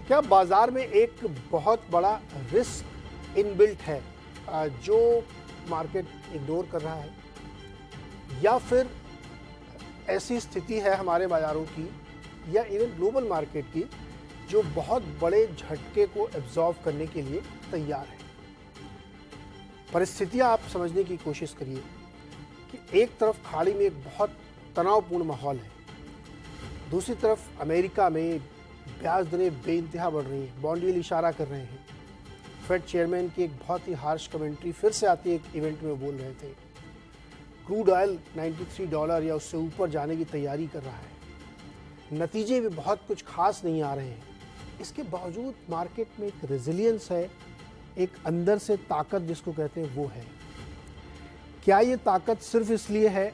क्या बाजार में एक बहुत बड़ा रिस्क इनबिल्ट है जो मार्केट इग्नोर कर रहा है, या फिर ऐसी स्थिति है हमारे बाजारों की या इवन ग्लोबल मार्केट की जो बहुत बड़े झटके को एब्जॉर्व करने के लिए तैयार है? परिस्थितियां आप समझने की कोशिश करिए कि एक तरफ खाड़ी में एक बहुत तनावपूर्ण माहौल है, दूसरी तरफ अमेरिका में ब्याज दरें बेइंतहा बढ़ रही हैं, बॉन्ड यील्ड इशारा कर रहे हैं। फेड चेयरमैन की एक बहुत ही हार्श कमेंट्री फिर से आती है, एक इवेंट में बोल रहे थे क्रूड ऑयल $93 या उससे ऊपर जाने की तैयारी कर रहा है। नतीजे भी बहुत कुछ खास नहीं आ रहे हैं। इसके बावजूद मार्केट में एक रेजिलियंस है, एक अंदर से ताकत जिसको कहते हैं वो है। क्या ये ताकत सिर्फ इसलिए है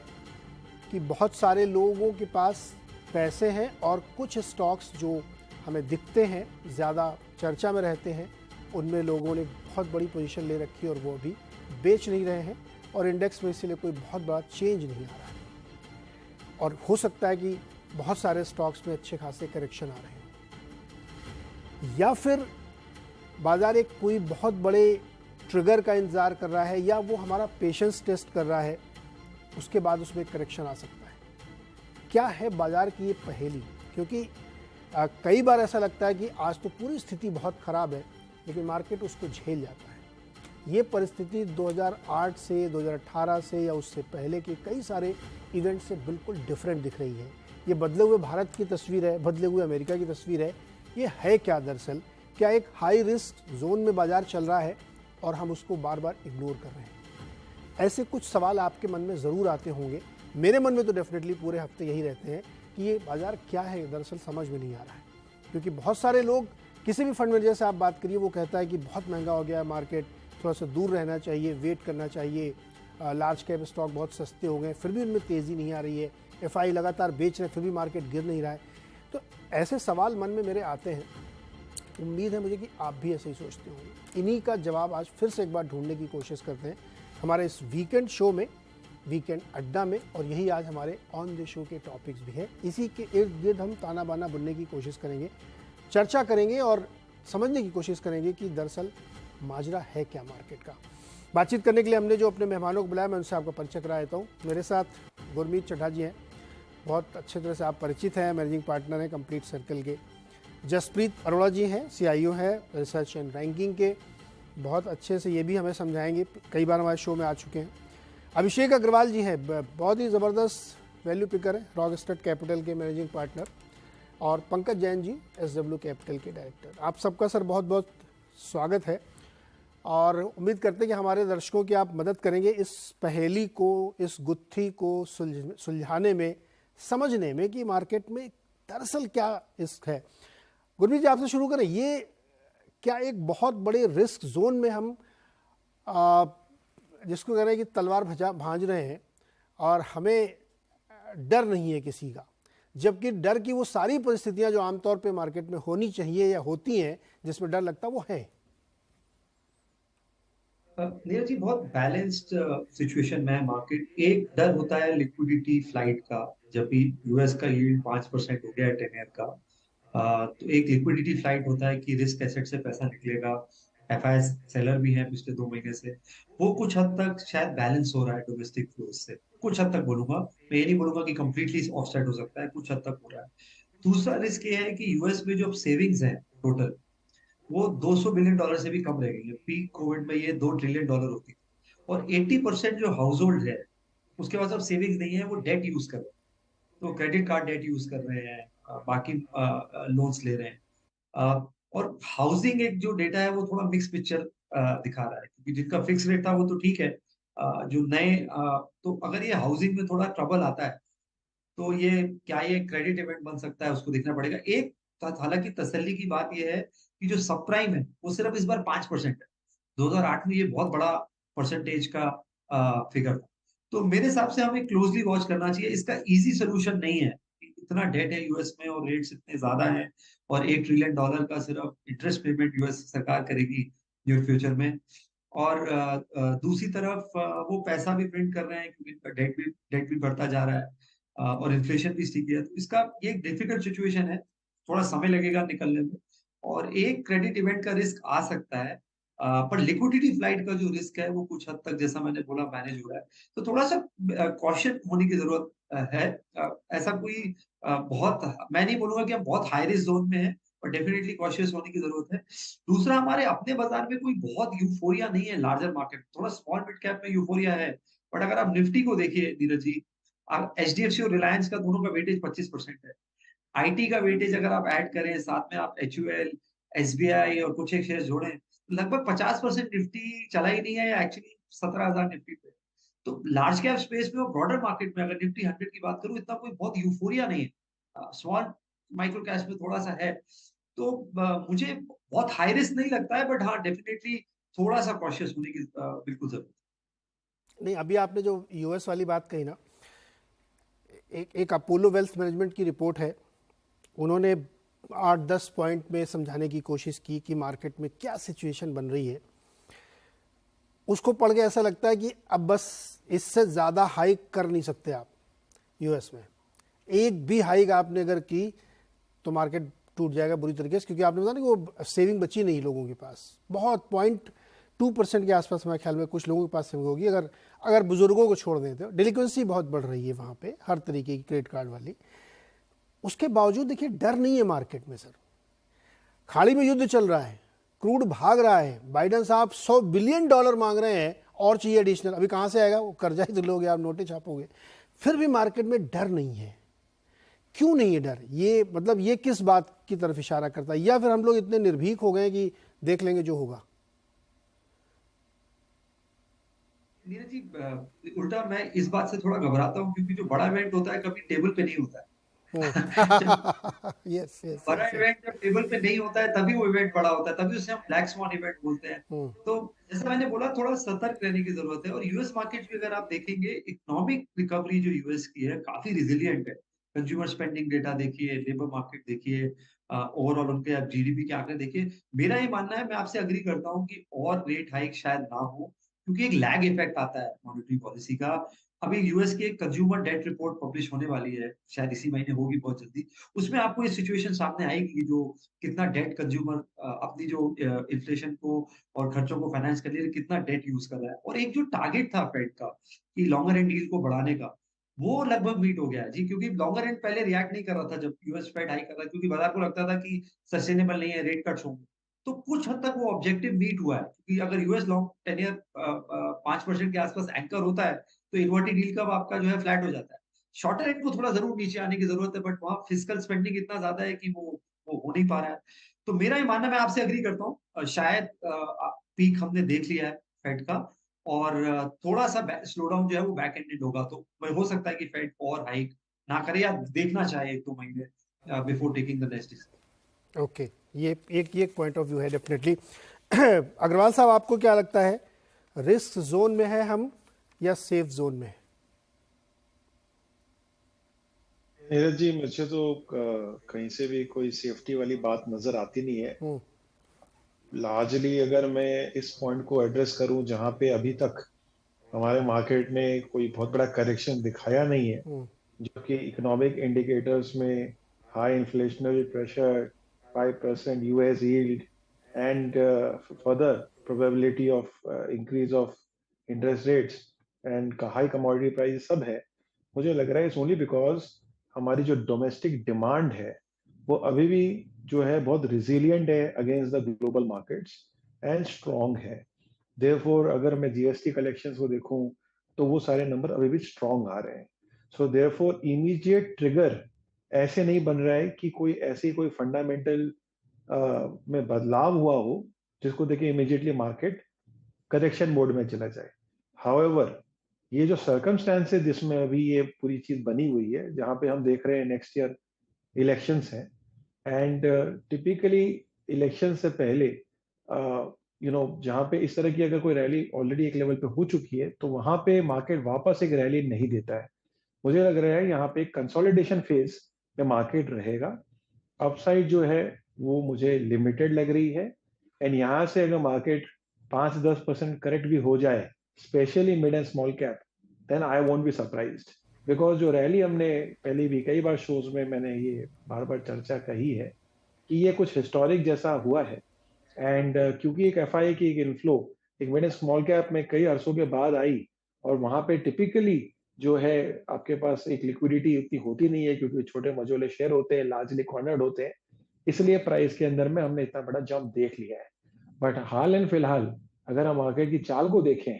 कि बहुत सारे लोगों के पास पैसे हैं और कुछ स्टॉक्स जो हमें दिखते हैं, ज़्यादा चर्चा में रहते हैं, उनमें लोगों ने बहुत बड़ी पोजीशन ले रखी है और वो अभी बेच नहीं रहे हैं और इंडेक्स में इसलिए कोई बहुत बड़ा चेंज नहीं आ रहा है? और हो सकता है कि बहुत सारे स्टॉक्स में अच्छे खासे करेक्शन आ रहे हैं, या फिर बाजार एक कोई बहुत बड़े ट्रिगर का इंतज़ार कर रहा है, या वो हमारा पेशेंस टेस्ट कर रहा है, उसके बाद उसमें करेक्शन आ सकता है। क्या है बाजार की ये पहेली? क्योंकि कई बार ऐसा लगता है कि आज तो पूरी स्थिति बहुत ख़राब है, लेकिन मार्केट उसको झेल जाता है। ये परिस्थिति 2008 से 2018 से या उससे पहले के कई सारे इवेंट से बिल्कुल डिफरेंट दिख रही है। ये बदले हुए भारत की तस्वीर है, बदले हुए अमेरिका की तस्वीर है। ये है क्या दरअसल? क्या एक हाई रिस्क जोन में बाजार चल रहा है और हम उसको बार बार इग्नोर कर रहे हैं? ऐसे कुछ सवाल आपके मन में ज़रूर आते होंगे। मेरे मन में तो डेफिनेटली पूरे हफ्ते यही रहते हैं कि ये बाजार क्या है, दरअसल समझ में नहीं आ रहा है। क्योंकि बहुत सारे लोग, किसी भी फंड मैनेजर से आप बात करिए, वो कहता है कि बहुत महंगा हो गया है मार्केट, थोड़ा सा दूर रहना चाहिए, वेट करना चाहिए, लार्ज कैप स्टॉक बहुत सस्ते हो गए, फिर भी उनमें तेज़ी नहीं आ रही है, एफआई लगातार बेच रहे, फिर भी मार्केट गिर नहीं रहा है। तो ऐसे सवाल मन में मेरे आते हैं। उम्मीद है मुझे कि आप भी ऐसे ही सोचते होंगे। इन्हीं का जवाब आज फिर से एक बार ढूंढने की कोशिश करते हैं हमारे इस वीकेंड शो में, वीकेंड अड्डा में, और यही आज हमारे ऑन द शो के टॉपिक्स भी हैं। इसी के इर्द गिर्द हम ताना बाना बुनने की कोशिश करेंगे, चर्चा करेंगे और समझने की कोशिश करेंगे कि दरअसल माजरा है क्या मार्केट का। बातचीत करने के लिए हमने जो अपने मेहमानों को बुलाया, मैं उनसे आपका परिचय करा देता हूँ। मेरे साथ गुरमीत चड्ढा जी हैं, बहुत अच्छे तरह से आप परिचित हैं, मैनेजिंग पार्टनर हैं कंप्लीट सर्कल के। जसप्रीत अरोड़ा जी हैं, CIO हैं रिसर्च एंड रैंकिंग के, बहुत अच्छे से ये भी हमें समझाएंगे, कई बार हमारे शो में आ चुके हैं। अभिषेक अग्रवाल जी हैं, बहुत ही ज़बरदस्त वैल्यू पिकर हैं, रॉकस्टार कैपिटल के मैनेजिंग पार्टनर, और पंकज जैन जी SW कैपिटल के डायरेक्टर। आप सबका सर बहुत बहुत स्वागत है और उम्मीद करते हैं कि हमारे दर्शकों की आप मदद करेंगे इस पहेली को, इस गुत्थी को सुलझाने में, समझने में कि मार्केट में दरअसल क्या रिस्क है। गुरमीत जी, आपसे शुरू करें। ये क्या एक बहुत बड़े रिस्क जोन में हम जिसको कह रहे हैं कि तलवार भांज रहे हैं और हमें डर नहीं है किसी का, जबकि डर की वो सारी परिस्थितियां जो आमतौर पे मार्केट में होनी चाहिए या होती हैं, जिसमें डर लगता है, वो है? नीरज जी, बहुत बैलेंस्ड सिचुएशन में है मार्केट। एक डर होता है लिक्विडिटी फ्लाइट का, जब भी यूएस का यील्ड 5% हो गया है 10 ईयर का। तो एक लिक्विडिटी फ्लाइट होता है कि रिस्क एसेट से पैसा निकलेगा। एफआईएस सेलर भी है पिछले 2 महीने से, वो कुछ हद तक शायद बैलेंस हो रहा है डोमेस्टिक फ्लोज से, कुछ हद तक बोलूंगा। मैं ये नहीं बोलूंगा कि कंप्लीटली ऑफसेट हो सकता है, कुछ हद तक हो रहा है। दूसरा रिस्क ये है कि यूएस में जो सेविंग्स है टोटल, वो $200 बिलियन से भी कम रह गई है। पीक कोविड में ये $2 ट्रिलियन होती थी, और 80% जो हाउस होल्ड है उसके पास अब सेविंग्स नहीं है, वो डेट यूज कर रहे हैं। तो क्रेडिट कार्ड डेट यूज कर रहे हैं, बाकी लोन्स ले रहे हैं। और हाउसिंग एक जो डेटा है वो थोड़ा मिक्स पिक्चर दिखा रहा है, क्योंकि जिनका फिक्स रेट था वो तो ठीक है। जो नए तो अगर ये हाउसिंग में थोड़ा ट्रबल आता है तो ये क्या ये क्रेडिट इवेंट बन सकता है, उसको देखना पड़ेगा। एक हालांकि तसल्ली की बात ये है कि जो सब प्राइम है वो सिर्फ इस बार 5% है। 2008 में ये बहुत बड़ा परसेंटेज का फिगर था। तो मेरे हिसाब से हमें क्लोजली वॉच करना चाहिए। इसका इजी सोल्यूशन नहीं है, इतना डेट है यूएस में और रेट्स इतने ज्यादा हैं, और $1 ट्रिलियन का सिर्फ इंटरेस्ट पेमेंट यूएस सरकार करेगी न्यू फ्यूचर में। और दूसरी तरफ वो पैसा भी प्रिंट कर रहे हैं, क्योंकि डेट भी बढ़ता जा रहा है, और इन्फ्लेशन भी स्टिकी है। तो इसका ये एक डिफिकल्ट सिचुएशन है, थोड़ा समय लगेगा निकलने में। और एक क्रेडिट इवेंट का रिस्क आ सकता है। पर लिक्विडिटी फ्लाइट का जो रिस्क है वो कुछ हद तक जैसा मैंने बोला मैनेज हो रहा है। तो थोड़ा-सा कॉशन होने की ज़रूरत है। ऐसा कोई बहुत मैं नहीं बोलूँगा कि हम बहुत हाई रिस्क ज़ोन में हैं, पर डेफिनिटली कॉशियस होने की ज़रूरत है। दूसरा हमारे अपने बाज़ार में कोई बहुत यूफ़ोरिया नहीं है लार्जर मार्केट, थोड़ा स्मॉल मिड कैप में यूफ़ोरिया है। बट अगर आप निफ्टी को देखिए नीरज जी, एचडीएफसी और रिलायंस का दोनों का वेटेज 25% है। आईटी का वेटेज अगर आप ऐड करें, साथ में आप एचयूएल, एसबीआई और कुछ एक शेयर्स जोड़ें, लगभग 50% निफ्टी चला ही नहीं है या एक्चुअली 17,000 निफ्टी पे। तो लार्ज कैप स्पेस में और ब्रॉडर मार्केट में अगर निफ्टी 100 की बात करूँ, इतना कोई बहुत यूफोरिया नहीं है। स्मॉल माइक्रो कैप्स में थोड़ा-सा है। तो मुझे बहुत हाई रिस्क नहीं लगता है, बट हाँ, डेफिनिटली थोड़ा-सा कॉशियस होने की बिल्कुल ज़रूरत है। नहीं, अभी आपने जो यूएस वाली बात कही ना, एक एक अपोलो वेल्थ मैनेजमेंट की रिपोर्ट है। उन्होंने 8-10 पॉइंट में समझाने की कोशिश की कि मार्केट में क्या सिचुएशन बन रही है। उसको पढ़ के ऐसा लगता है कि अब बस इससे ज़्यादा हाइक कर नहीं सकते आप यूएस में। एक भी हाइक आपने अगर की तो मार्केट टूट जाएगा बुरी तरीके से, क्योंकि आपने बताया ना कि वो सेविंग बची नहीं लोगों के पास। बहुत 0.2% के आसपास मेरे ख्याल में कुछ लोगों के पास सेविंग होगी, अगर अगर बुजुर्गों को छोड़ दें तो। डिलिक्वेंसी बहुत बढ़ रही है वहाँ पे, हर तरीके की क्रेडिट कार्ड वाली। उसके बावजूद देखिए डर नहीं है मार्केट में सर। खाड़ी में युद्ध चल रहा है, क्रूड भाग रहा है, बाइडेन साहब $100 बिलियन मांग रहे हैं और चाहिए एडिशनल। अभी कहाँ से आएगा वो, कर्जा ही तो लोगे आप, नोटें छापोगे। फिर भी मार्केट में डर नहीं है। क्यों नहीं है डर? ये मतलब ये किस बात की तरफ इशारा करता है? या फिर हम लोग इतने निर्भीक हो गए कि देख लेंगे जो होगा? नीरज जी, उल्टा मैं इस बात से थोड़ा घबराता हूँ क्योंकि जो बड़ा इवेंट होता है कभी टेबल पे नहीं होता है। जब यस यस बड़ा यस यस। इवेंट जब टेबल पे नहीं होता है तभी वो इवेंट बड़ा होता है, तभी उसे हम ब्लैक स्वान इवेंट बोलते हैं। तो जैसा मैंने बोला, थोड़ा सतर्क रहने की जरूरत है। और यूएस मार्केट भी अगर आप देखेंगे, इकोनॉमिक रिकवरी जो यूएस की है काफी रिजिलियंट है। कंज्यूमर स्पेंडिंग डेटा देखिए, लेबर मार्केट देखिए, ओवरऑल उनके आप जीडीपी के आंकड़े देखिए। मेरा ये मानना है, मैं आपसे अग्री करता हूँ कि और रेट हाइक शायद ना हो, क्योंकि एक लैग इफेक्ट आता है मॉनेटरी पॉलिसी का। अभी यूएस की एक कंज्यूमर डेट रिपोर्ट पब्लिश होने वाली है, शायद इसी महीने होगी बहुत जल्दी। उसमें आपको ये सिचुएशन सामने आएगी कि जो कितना डेट कंज्यूमर अपनी जो इन्फ्लेशन को और खर्चों को फाइनेंस करने के लिए कितना डेट यूज कर रहा है। और एक जो टारगेट था फेड का कि लॉन्गर एंड डील को बढ़ाने का, वो लगभग मीट हो गया है जी। क्योंकि लॉन्गर एंड पहले रिएक्ट नहीं कर रहा था जब यूएस फेड हाई कर रहा था, क्योंकि बाजार को लगता था कि सस्टेनेबल नहीं है, रेट कट्स होंगे। तो कुछ हद तक वो ऑब्जेक्टिव मीट हुआ है, क्योंकि अगर यूएस लॉन्ग टेन्योर 5% के आसपास एंकर होता है तो इन्वर्टेड यील्ड कर्व आपका जो है फ्लैट हो जाता है। शॉर्टर एंड को थोड़ा ज़रूर नीचे आने की ज़रूरत है, बट वहाँ फिस्कल स्पेंडिंग इतना ज़्यादा है कि वो हो नहीं पा रहा है। तो मेरा ये मानना, मैं आपसे एग्री करता हूँ, शायद पीक हमने देख लिया है फेड का। और थोड़ा-सा स्लो डाउन जो है वो बैक एंडेड होगा, तो हो सकता है कि फेड और हाइक ना करे या देखना चाहे 1-2 महीने before taking the next decision. Okay, ये एक पॉइंट ऑफ व्यू है डेफिनेटली। अग्रवाल साहब, आपको क्या लगता है, रिस्क जोन में है हम या सेफ जोन में है? नीरज जी, मुझे तो कहीं से भी कोई सेफ्टी वाली बात नजर आती नहीं है। लार्जली अगर मैं इस पॉइंट को एड्रेस करूं, जहां पे अभी तक हमारे मार्केट ने कोई बहुत बड़ा करेक्शन दिखाया नहीं है, जो कि इकोनॉमिक इंडिकेटर्स में high inflationary pressure, 5% US yield and further probability of increase of interest rates and high commodity price सब है। मुझे लग रहा है इट्स ओनली बिकॉज हमारी जो डोमेस्टिक डिमांड है वो अभी भी जो है बहुत रिजिलियंट है against the global markets and strong है। देयरफॉर अगर मैं जीएसटी कलेक्शंस को देखूं तो वो सारे नंबर अभी भी स्ट्रॉन्ग आ रहे हैं। सो देयरफॉर इमीडिएट ट्रिगर ऐसे नहीं बन रहा है कि कोई ऐसी कोई फंडामेंटल में बदलाव हुआ हो जिसको देखे इमीडिएटली मार्केट करेक्शन मोड में चला जाए। हाउएवर, ये जो सर्कमस्टेंस है जिसमें अभी ये पूरी चीज बनी हुई है, जहां पे हम देख रहे हैं नेक्स्ट ईयर इलेक्शंस हैं एंड टिपिकली इलेक्शन से पहले जहां पे इस तरह की अगर कोई रैली ऑलरेडी एक लेवल पे हो चुकी है तो वहां पे मार्केट वापस एक रैली नहीं देता है। मुझे लग रहा है यहाँ पे एक कंसोलिडेशन फेज में मार्केट रहेगा। अपसाइड जो है वो मुझे लिमिटेड लग रही है एंड यहाँ से अगर मार्केट 5-10% करेक्ट भी हो जाए, specially mid and small cap, then I won't be surprised. Because जो रैली हमने पहले भी कई बार शोज में मैंने ये बार बार चर्चा कही है कि ये कुछ हिस्टोरिक जैसा हुआ है। एंड क्योंकि एक एफआई की एक इनफ्लो एक मिड स्मॉल कैप में कई अरसों के बाद आई, और वहां पे टिपिकली जो है आपके पास एक लिक्विडिटी इतनी होती नहीं है, क्योंकि छोटे मझोले शेयर होते हैं, लार्जली कॉर्नर्ड होते हैं, इसलिए प्राइस के अंदर में हमने इतना बड़ा जंप देख लिया है। बट हाल एंड फिलहाल अगर हम मार्केट की चाल को देखें,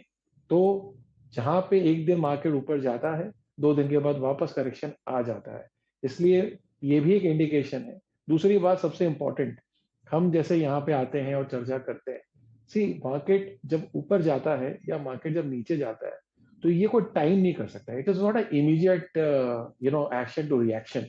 तो जहां पे एक दिन मार्केट ऊपर जाता है, 2 दिन के बाद वापस करेक्शन आ जाता है, इसलिए ये भी एक इंडिकेशन है। दूसरी बात सबसे इंपॉर्टेंट, हम जैसे यहाँ पे आते हैं और चर्चा करते हैं, सी मार्केट जब ऊपर जाता है या मार्केट जब नीचे जाता है, तो ये कोई टाइम नहीं कर सकता, it is not a immediate action to reaction,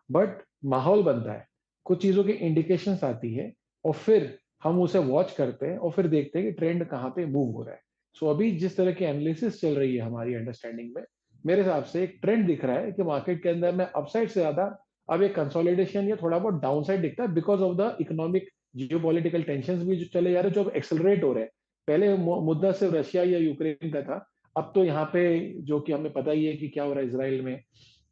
but माहौल बनता है, कुछ चीजों की इंडिकेशंस आती है, और फिर हम उसे वॉच करते हैं और फिर देखते हैं कि ट्रेंड कहाँ पे मूव हो रहा है। सो अभी जिस तरह की एनालिसिस चल रही है हमारी अंडरस्टैंडिंग में, मेरे हिसाब से एक ट्रेंड दिख रहा है कि मार्केट के अंदर में अपसाइड से ज्यादा अब एक कंसोलिडेशन या थोड़ा बहुत डाउनसाइड दिखता है, because of the economic geopolitical tensions भी जो चले जा रहे हैं, जो एक्सेलरेट हो रहे हैं। पहले मुद्दा सिर्फ रशिया या यूक्रेन का था, अब तो यहाँ पे जो कि हमें पता ही है कि क्या हो रहा है इसराइल में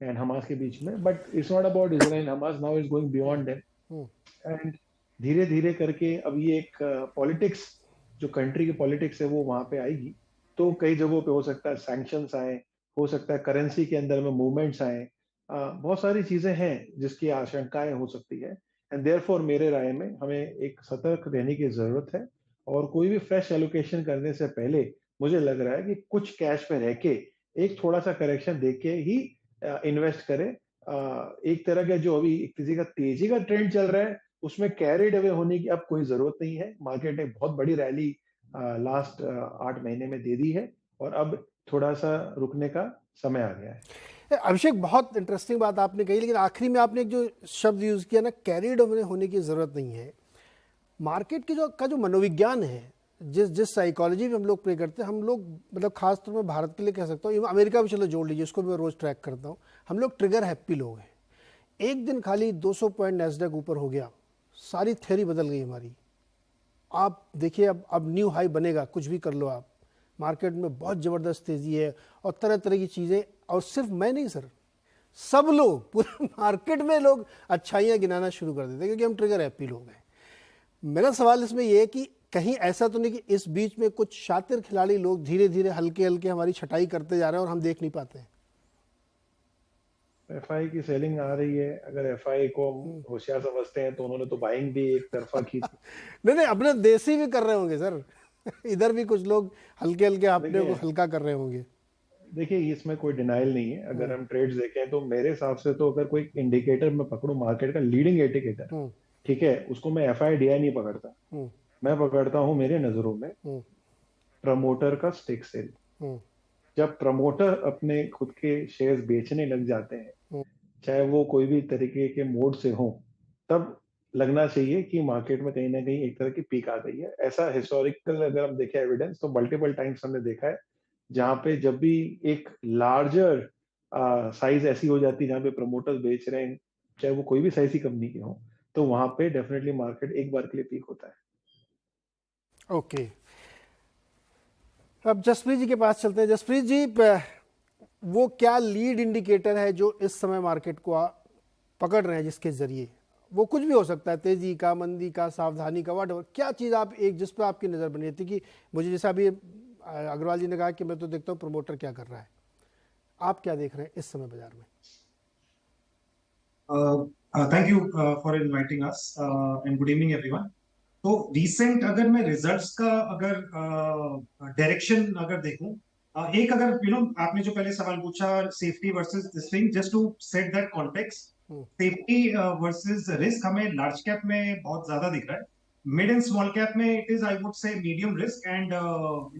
एंड हमास के बीच में, but it's not about Israel Hamas, now is going beyond them. And धीरे धीरे करके अब ये एक पॉलिटिक्स, जो कंट्री की पॉलिटिक्स है वो वहां पे आएगी, तो कई जगहों पे हो सकता है सैंक्शंस आए, हो सकता है करेंसी के अंदर में मूवमेंट्स आए, बहुत सारी चीजें हैं जिसकी आशंकाएं हो सकती है। एंड देयरफॉर मेरे राय में हमें एक सतर्क रहने की जरूरत है, और कोई भी फ्रेश एलोकेशन करने से पहले मुझे लग रहा है कि कुछ कैश पे रह के एक थोड़ा सा करेक्शन देख के ही इन्वेस्ट करें। एक तरह का जो अभी किसी का तेजी का ट्रेंड चल रहा है, उसमें कैरिड अवे होने की अब कोई जरूरत नहीं है। मार्केट ने बहुत बड़ी रैली लास्ट 8 महीने में दे दी है, और अब थोड़ा सा रुकने का समय आ गया है। अभिषेक, बहुत इंटरेस्टिंग बात आपने कही, लेकिन आखिरी में आपने एक जो शब्द यूज किया ना, कैरिड अवे होने की जरूरत नहीं है। मार्केट की जो मनोविज्ञान है, जिस साइकोलॉजी में हम लोग प्ले करते हैं, हम लोग मतलब खास तौर में भारत के लिए कह सकता हूँ, अमेरिका भी चलो जोड़ लीजिए, उसको भी मैं रोज ट्रैक करता हूँ, हम लोग ट्रिगर हैप्पी लोग हैं। एक दिन खाली 200 पॉइंट नैस्डैक ऊपर हो गया, सारी थ्योरी बदल गई हमारी। आप देखिए, अब न्यू हाई बनेगा, कुछ भी कर लो आप, मार्केट में बहुत ज़बरदस्त तेज़ी है और तरह तरह की चीज़ें। और सिर्फ मैं नहीं सर, सब लोग, पूरे मार्केट में लोग अच्छाइयाँ गिनाना शुरू कर देते हैं, क्योंकि हम ट्रिगर हैप्पी लोग हैं। मेरा सवाल इसमें यह है कि कहीं ऐसा तो नहीं कि इस बीच में कुछ शातिर खिलाड़ी लोग धीरे धीरे हल्के हल्के हमारी छटाई करते जा रहे हैं और हम देख नहीं पाते हैं। एफआई की सेलिंग आ रही है, अगर एफआई को होशियार समझते हैं तो उन्होंने तो बाइंग भी एक तरफा की थी। नहीं, अपने देसी भी कर रहे होंगे सर। इधर भी कुछ लोग हल्के हल्के अपने को हल्का कर रहे होंगे। देखिए, इसमें कोई डिनाइल नहीं है। अगर हम ट्रेड्स देखें तो मेरे हिसाब से तो अगर कोई इंडिकेटर मैं पकड़ूं, मार्केट का लीडिंग इंडिकेटर, ठीक है, उसको मैं एफआई डीआई नहीं पकड़ता, मैं पकड़ता हूं मेरे नजरों में प्रमोटर का स्टेक सेल। जब प्रमोटर अपने खुद के शेयर्स बेचने लग जाते हैं, चाहे वो कोई भी तरीके के मोड से हो, तब लगना चाहिए कि मार्केट में कहीं ना कहीं एक तरह की पीक आ गई है। ऐसा हिस्टोरिकल अगर हम देखें एविडेंस, तो मल्टीपल टाइम्स हमने देखा है, जहां पे जब भी एक लार्जर साइज ऐसी हो जाती है जहां पे प्रमोटर्स बेच रहे हैं, चाहे वो कोई भी साइज की कंपनी के हो, तो वहां पे डेफिनेटली मार्केट एक बार के लिए पीक होता है। ओके, अब जसप्रीत जी के पास चलते हैं। जसप्रीत जी, वो क्या लीड इंडिकेटर है जो इस समय मार्केट को पकड़ रहे हैं, जिसके जरिए वो कुछ भी हो सकता है, तेजी का, मंदी का, सावधानी का, व्हाटएवर, क्या चीज़ आप एक जिस पर आपकी नज़र बनी रहती कि मुझे, जैसा अभी अग्रवाल जी ने कहा कि मैं तो देखता हूँ प्रमोटर क्या कर रहा है, आप क्या देख रहे हैं इस समय बाजार में? Thank you for inviting us and good evening everyone. तो रीसेंट अगर मैं रिजल्ट्स का अगर डायरेक्शन अगर देखूं, एक अगर आपने जो पहले सवाल पूछा safety versus this thing, just to set that context, safety versus risk हमें लार्ज कैप में बहुत ज्यादा दिख रहा है। मिड एंड स्मॉल कैप में it is, I would say, medium risk, and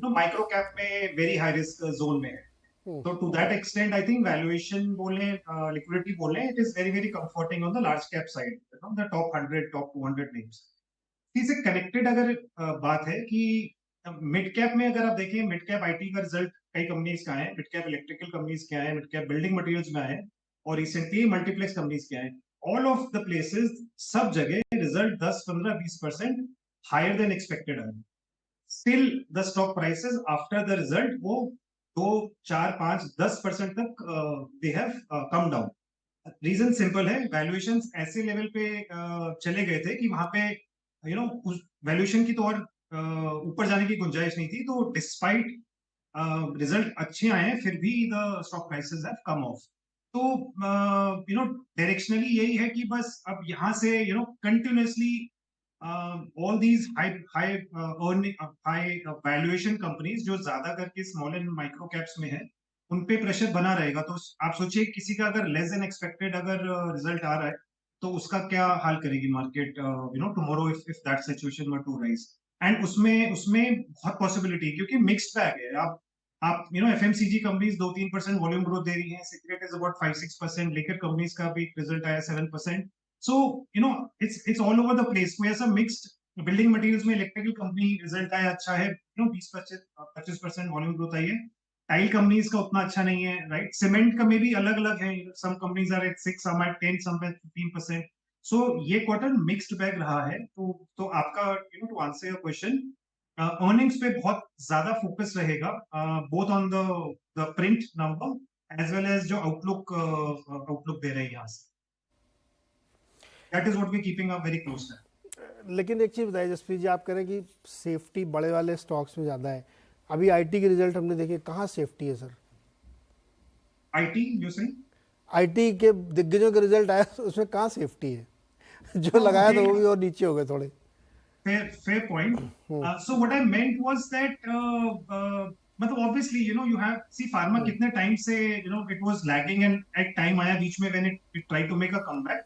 micro cap में वेरी हाई रिस्क जोन में है। So to that extent, I think valuation बोले, liquidity बोले, it is very very comforting on the large cap side, the top 100, top 200 names. इससे connected अगर बात है कि मिड कैप में अगर आप देखें, मिड कैप आईटी का रिजल्ट कई कंपनीज का है, मिड कैप इलेक्ट्रिकल कंपनीज क्या है, मिड कैप बिल्डिंग मटेरियल्स में है, और रिसेंटली मल्टीप्लेक्स कंपनीज क्या है, ऑल ऑफ द प्लेसेस, सब जगह रिजल्ट 10, 15, 20% हायर देन एक्सपेक्टेड है। Still the stock prices after the result वो 2, 4, 5, 10% तक they have come down. Reason simple है, वैल्यूएशंस ऐसे लेवल पे चले गए थे कि वहां पे उस वैल्यूएशन की तो और ऊपर जाने की गुंजाइश नहीं थी, तो डिस्पाइट रिजल्ट अच्छे आए हैं फिर भी the stock prices have come of. तो डायरेक्शनली यही है कि बस अब यहाँ से continuously all these high high earning high valuation companies जो ज्यादा करके स्मॉल एंड माइक्रो कैप्स में है, उन पे प्रेशर बना रहेगा। तो आप सोचिए किसी का अगर लेस देन एक्सपेक्टेड अगर रिजल्ट आ रहा है तो उसका क्या हाल करेगी market tomorrow if that situation were to rise. And उसमें उसमें बहुत पॉसिबिलिटी, क्योंकि मिक्स्ड बैग है। आप एफएमसीजी कंपनीज 2-3% वॉल्यूम ग्रोथ दे रही हैं, cigarette is about 5-6%, liquor companies का भी रिजल्ट आया 7%। So it's all over the place. कोई ऐसा मिक्स्ड बिल्डिंग मटेरियल्स में इलेक्ट्रिकल कंपनी रिजल्ट आया अच्छा है, 20-25% वॉल्यूम ग्रोथ आई है। टाइल कंपनीज का उतना अच्छा नहीं है, राइट। सीमेंट का में भी अलग अलग है, some companies are at 6, some at 10, some at 15%। So ये क्वार्टर मिक्स्ड बैग रहा है। तो आपका to answer your question, earnings पे बहुत ज्यादा फोकस रहेगा, both on the print number as well as जो आउटलुक दे रहे हैं यहाँ से। That is what we keeping a very close to. लेकिन एक चीज़ बताइए जसप्रीत जी, आप कह रहे हैं कि सेफ्टी बड़े वाले स्टॉक्स में ज़्यादा है। अभी आईटी के रिजल्ट हमने देखे, कहाँ सेफ्टी है सर? आईटी यू से आईटी के दिग्गजों के रिजल्ट आया उसमें कहाँ सेफ्टी है? जो लगाया था वो भी और नीचे हो गए थोड़े। fair point. So what I meant was that मतलब obviously you have see pharma कितने टाइम से it was lagging and एक टाइम आया बीच में when it tried to make a comeback।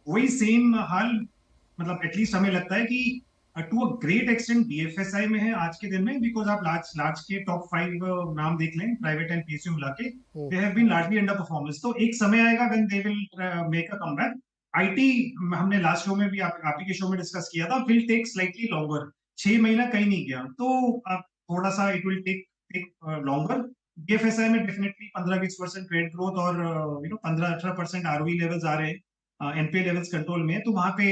वही सेम हाल मतलब एटलीस्ट हमें लगता है कि to a great extent BFSI में है आज के दिन में, बिकॉज आप लार्ज के टॉप 5 नाम देख लें प्राइवेट एंड पीएसयू मिला के, they have been largely under performance. तो एक समय आएगा when they will make a comeback. IT हमने लास्ट शो में भी आप ही के शो में डिस्कस किया था, विल टेक स्लाइटली लॉन्गर। 6 महीना कहीं नहीं गया, तो थोड़ा सा it will take longer. BFSI में डेफिनेटली 15-20% ट्रेड ग्रोथ और 15-18% आरओई लेवल्स आ रहे हैं, एनपीए लेवल्स कंट्रोल में है, तो वहां पे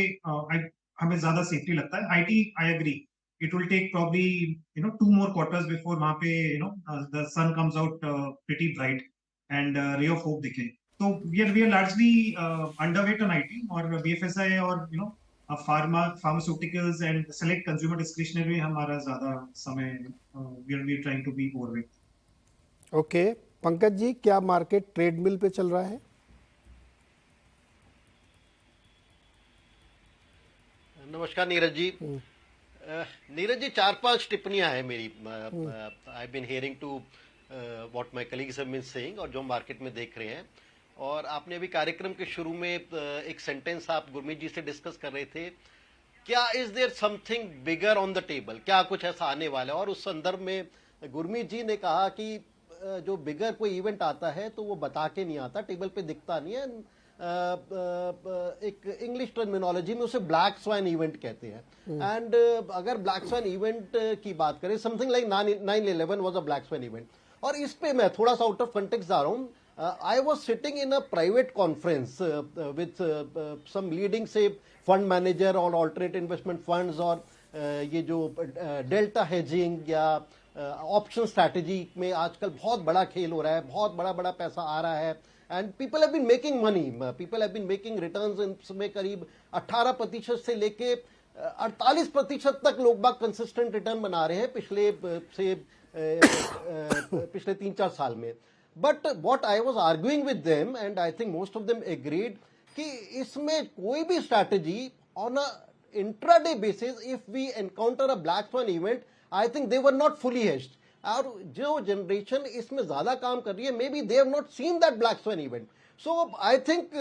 हमें ज्यादा सेफ्टी लगता है। IT I agree, it will take probably 2 more quarters before वहां पे the sun comes out pretty bright and ray of hope दिखे। तो we are largely underweight on IT और बीएफएसआई और pharmaceuticals and select consumer discretionary हमारा ज्यादा समय we are trying to be overweight. Okay, Pankaj ji, क्या मार्केट ट्रेडमिल पे चल रहा है? नमस्कार नीरज जी। नीरज जी, 4-5 टिप्पणियां हैं मेरी। I been hearing to what my colleagues have been saying और जो हम मार्केट में देख रहे हैं। और आपने अभी कार्यक्रम के शुरू में एक सेंटेंस आप गुरमीत जी से डिस्कस कर रहे थे, क्या is there something bigger on the table, क्या कुछ ऐसा आने वाला है? और उस संदर्भ में गुरमीत जी ने कहा कि जो बिगर कोई इवेंट आता है तो वो बता के नहीं आता, टेबल पे दिखता नहीं है। एक इंग्लिश टर्मिनोलॉजी में उसे ब्लैक स्वाइन इवेंट कहते हैं। एंड अगर ब्लैक स्वाइन इवेंट की बात करें, something like 9/11 was a black swine event. और इस पे मैं थोड़ा सा आउट ऑफ कंटेक्स्ट जा रहा हूँ। I was sitting in a private conference with some leading say fund manager और alternate investment funds और ये जो डेल्टा हेजिंग या ऑप्शन स्ट्रैटेजी में आजकल बहुत बड़ा खेल हो रहा है, बहुत बड़ा बड़ा पैसा आ रहा है। And people have been making money, people have been making returns इसमें करीब 18% से लेके 48% तक लोग बाग कंसिस्टेंट रिटर्न बना रहे हैं पिछले 3-4 साल में। But what I was arguing with them and I think most of them agreed कि इसमें कोई भी strategy on a intraday basis if we encounter a black swan event, I think they were not fully hedged. और जो generation इसमें ज्यादा काम कर रही है, maybe they have not seen that black swan event. So I think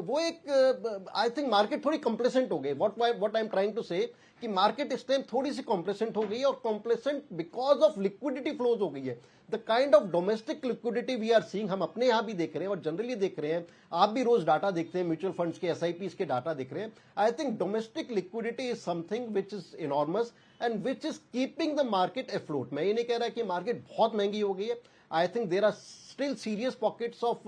वो एक आई थिंक मार्केट थोड़ी कॉम्प्लेसेंट हो गई। What I am trying to say कि मार्केट इस टाइम थोड़ी सी कॉम्प्लेसेंट हो गई है, और complacent because of liquidity flows हो गई है। The kind of domestic liquidity we are seeing, हम अपने यहां भी देख रहे हैं और जनरली देख रहे हैं, आप भी रोज डाटा देखते हैं, म्यूचुअल फंड्स के एसआईपीस के डाटा देख रहे हैं। I think domestic liquidity is something which is enormous and which is keeping the market afloat. मैं ये नहीं कह रहा कि मार्केट बहुत महंगी हो गई है। I think there are still serious pockets of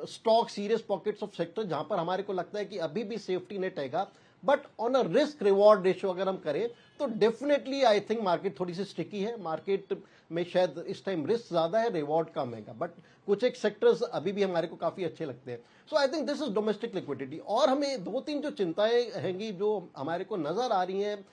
stock, serious pockets of sector जहां पर हमारे को लगता है कि अभी भी सेफ्टी नेट रहेगा। But on a risk reward ratio अगर हम करें तो डेफिनेटली आई थिंक मार्केट थोड़ी सी स्टिकी है, मार्केट में शायद इस टाइम रिस्क ज्यादा है, रिवॉर्ड कम है, बट कुछ एक सेक्टर्स अभी भी हमारे को काफी अच्छे लगते हैं। So I think this is domestic liquidity. और हमें दो तीन जो चिंताएं हैंगी जो हमारे को नजर आ रही हैं,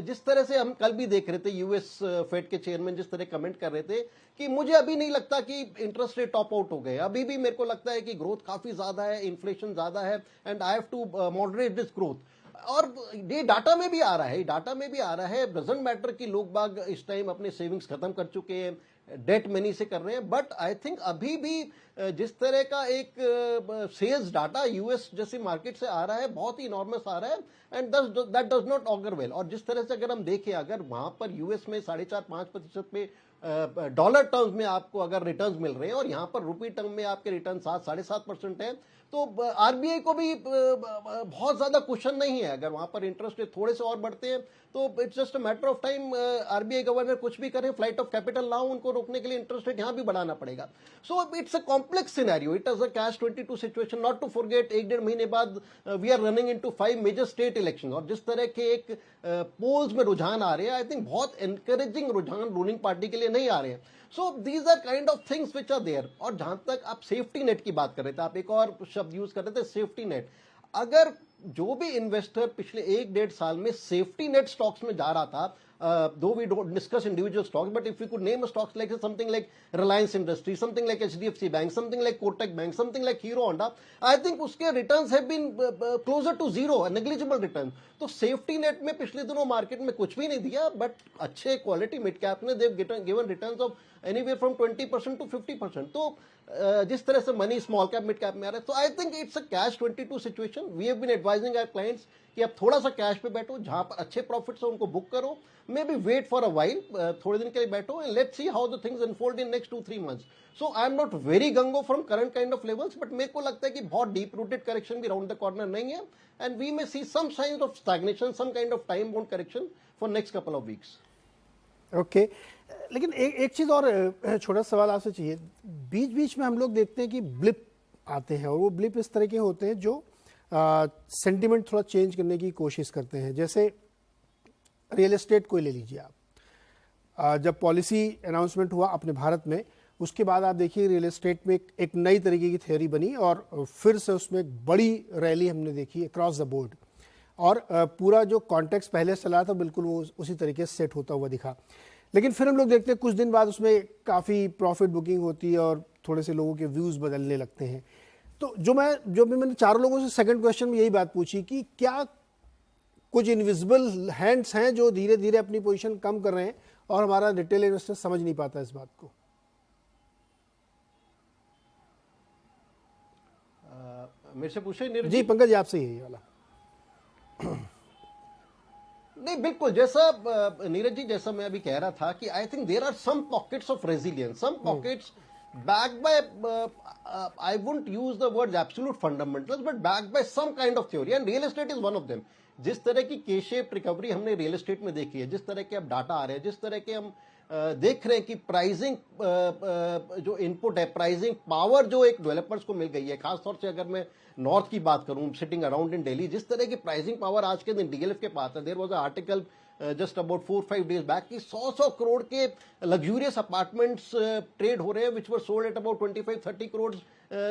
जिस तरह से हम कल भी देख रहे थे यूएस फेड के चेयरमैन जिस तरह कमेंट कर रहे थे कि मुझे अभी नहीं लगता कि इंटरेस्ट रेट टॉप आउट हो गए, अभी भी मेरे को लगता है कि ग्रोथ काफी ज्यादा है, इन्फ्लेशन ज्यादा है, and I have to moderate this growth. और ये डाटा में भी आ रहा है, डाटा में भी आ रहा है, डजंट मैटर कि लोग बाग इस टाइम अपने सेविंग्स खत्म कर चुके हैं, डेट मनी से कर रहे हैं, बट आई थिंक अभी भी जिस तरह का एक सेल्स डाटा यूएस जैसी मार्केट से आ रहा है बहुत ही इनॉर्मस आ रहा है, and that does not auger well. और जिस तरह से अगर हम देखें, अगर वहां पर यूएस में 4.5-5% पे डॉलर टर्म्स में आपको अगर रिटर्न्स मिल रहे हैं और यहां पर रुपी टर्म में आपके रिटर्न 7-7.5% है, तो आरबीआई को भी बहुत ज्यादा क्वेश्चन नहीं है। अगर वहां पर इंटरेस्ट रेट थोड़े से और बढ़ते हैं तो it's just a matter of time, RBI governor कुछ भी करें, फ्लाइट ऑफ कैपिटल ना हो, उनको रोकने के लिए इंटरेस्ट रेट यहां भी बढ़ाना पड़ेगा। So it's a complex scenario, it is a catch 22 situation. Not to forget, 1-1.5 महीने बाद we are running into 5 major state election, और जिस तरह के एक पोल्स में रुझान आ रहे हैं, आई थिंक बहुत एनकरेजिंग रुझान रूलिंग पार्टी के लिए नहीं आ रहे हैं। So these are kind of things which are there. और जहां तक आप सेफ्टी नेट की बात कर रहे थे, आप एक और शब्द यूज कर रहे थे, सेफ्टी नेट। अगर जो भी इन्वेस्टर पिछले 1-1.5 साल में सेफ्टी नेट स्टॉक्स में जा रहा था, though we don't discuss individual stocks, but if we could name a stocks like something like Reliance Industries, something like HDFC Bank, something like Kotak Bank, something like Hero Honda, I think uske returns have been closer to zero, negligible returns. तो safety net में पिछले दिनों market में कुछ भी नहीं दिया, but अच्छे क्वालिटी मिड कैप ने they've given returns of anywhere from 20% to 50%। तो जिस तरह से money small cap mid cap में आ रहा है, तो I think it's a catch 22 situation. We have been advising our clients कि आप थोड़ा सा कैश पे बैठो, जहां पर अच्छे प्रॉफिट्स हो उनको बुक करो, maybe wait for a while, थोड़े दिन के लिए बैठो, and let's see how the things unfold in next 2-3 months. So I am not very gung ho from current kind of levels, but मेरे को लगता है कि बहुत डीप रूटेड करेक्शन भी राउंड द कॉर्नर नहीं है, and we may see some signs of stagnation, some kind of time bound correction for next couple of weeks. Okay, लेकिन एक चीज़ और छोटा सवाल आपसे चाहिए। बीच बीच में हम लोग देखते हैं कि ब्लिप आते हैं, और वो ब्लिप इस तरह के होते हैं जो सेंटिमेंट थोड़ा चेंज करने की कोशिश करते हैं। जैसे रियल एस्टेट को ले लीजिए आप, जब पॉलिसी अनाउंसमेंट हुआ अपने भारत में, उसके बाद आप देखिए रियल एस्टेट में एक नई तरीके की थ्योरी बनी, और फिर से उसमें एक बड़ी रैली हमने देखी अक्रॉस द बोर्ड, और पूरा जो कॉन्टेक्स्ट पहले चला था बिल्कुल वो उसी तरीके से सेट होता हुआ दिखा। लेकिन फिर हम लोग देखते हैं कुछ दिन बाद उसमें काफ़ी प्रॉफिट बुकिंग होती है और थोड़े से लोगों के व्यूज़ बदलने लगते हैं। तो जो भी मैंने चारों लोगों से सेकंड क्वेश्चन में यही बात पूछी कि क्या कुछ इनविजिबल हैंड्स हैं जो धीरे धीरे अपनी पोजीशन कम कर रहे हैं और हमारा रिटेल इन्वेस्टर समझ नहीं पाता इस बात को? मेरे से पूछे नीरज जी पंकज, आपसे यही वाला। नहीं, बिल्कुल, जैसा नीरज जी, जैसा मैं अभी कह रहा था कि I think there are some pockets of resilience, some pockets backed by I wouldn't use the words absolute fundamentals, but backed by some kind of theory, and real estate is one of them. जिस तरह की K-shaped recovery हमने real estate में देखी है, जिस तरह के अब डाटा आ रहे हैं, जिस तरह के हम देख रहे हैं कि प्राइसिंग जो इनपुट है, प्राइसिंग पावर जो एक डेवलपर्स को मिल गई है, खासतौर से अगर मैं नॉर्थ की बात करूं, सिटिंग अराउंड इन दिल्ली, जिस तरह की प्राइसिंग पावर आज के दिन डीएलएफ के पास है। There was a article just about 4-5 days back कि 100 करोड़ के लग्जूरियस अपार्टमेंट्स ट्रेड हो रहे हैं, which were sold at about 25-30 crore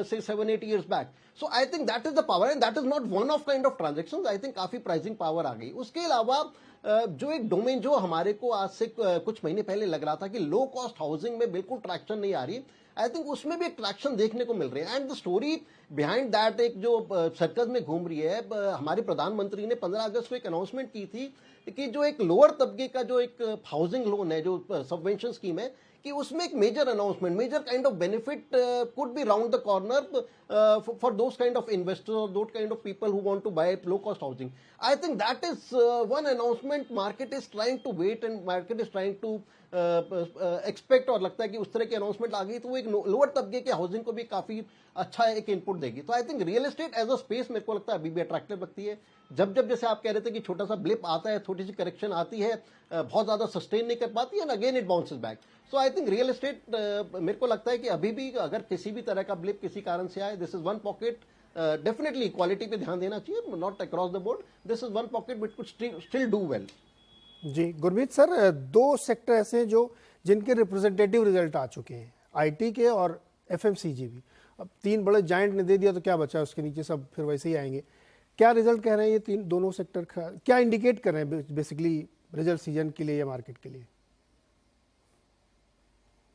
say 7-8 years back. So I think that is the power, and that is not one of kind of transactions. I think काफी pricing power आ गई। उसके अलावा जो एक domain जो हमारे को आज से कुछ महीने पहले लग रहा था कि लो कॉस्ट हाउसिंग में बिल्कुल ट्रैक्शन नहीं आ रही, आई थिंक उसमें भी एक ट्रैक्शन देखने को मिल रही है। And the story behind that एक जो सर्कल में घूम रही है, हमारे प्रधानमंत्री ने 15 अगस्त को एक अनाउंसमेंट की थी कि जो एक लोअर तबके का जो एक हाउसिंग लोन है, जो सबवेंशन स्कीम है, कि उसमें एक major announcement, major kind of benefit could be round the corner for those kind of investors, those kind of people who want to buy low cost housing. I think that is one announcement market is trying to wait, and market is trying to expect, और लगता है कि उस तरह की announcement आ गई तो वो एक लोअर तबके के हाउसिंग को भी काफी अच्छा एक इनपुट देगी। तो I think real estate as a space मेरे को लगता है अभी भी अट्रैक्टिव लगती है। जब जैसे आप कह रहे थे कि छोटा सा ब्लिप आता है, छोटी सी करेक्शन आती है, बहुत ज्यादा सस्टेन नहीं कर पाती है, and again it bounces back. So I think real estate मेरे को लगता है कि अभी भी अगर किसी भी तरह का ब्लिप किसी कारण से आए, this is one pocket definitely quality पे ध्यान देना चाहिए, not across the board. This is one pocket which could still do well. जी गुरमीत सर, दो सेक्टर ऐसे हैं जो जिनके रिप्रेजेंटेटिव रिजल्ट आ चुके हैं, आईटी के और एफएमसीजी भी. अब तीन बड़े जायंट ने दे दिया तो क्या बचा, उसके नीचे सब फिर वैसे ही आएंगे. क्या रिजल्ट कह रहे हैं ये तीन दोनों सेक्टर, क्या इंडिकेट कर रहे हैं बेसिकली रिजल्ट सीजन के लिए या मार्केट के लिए?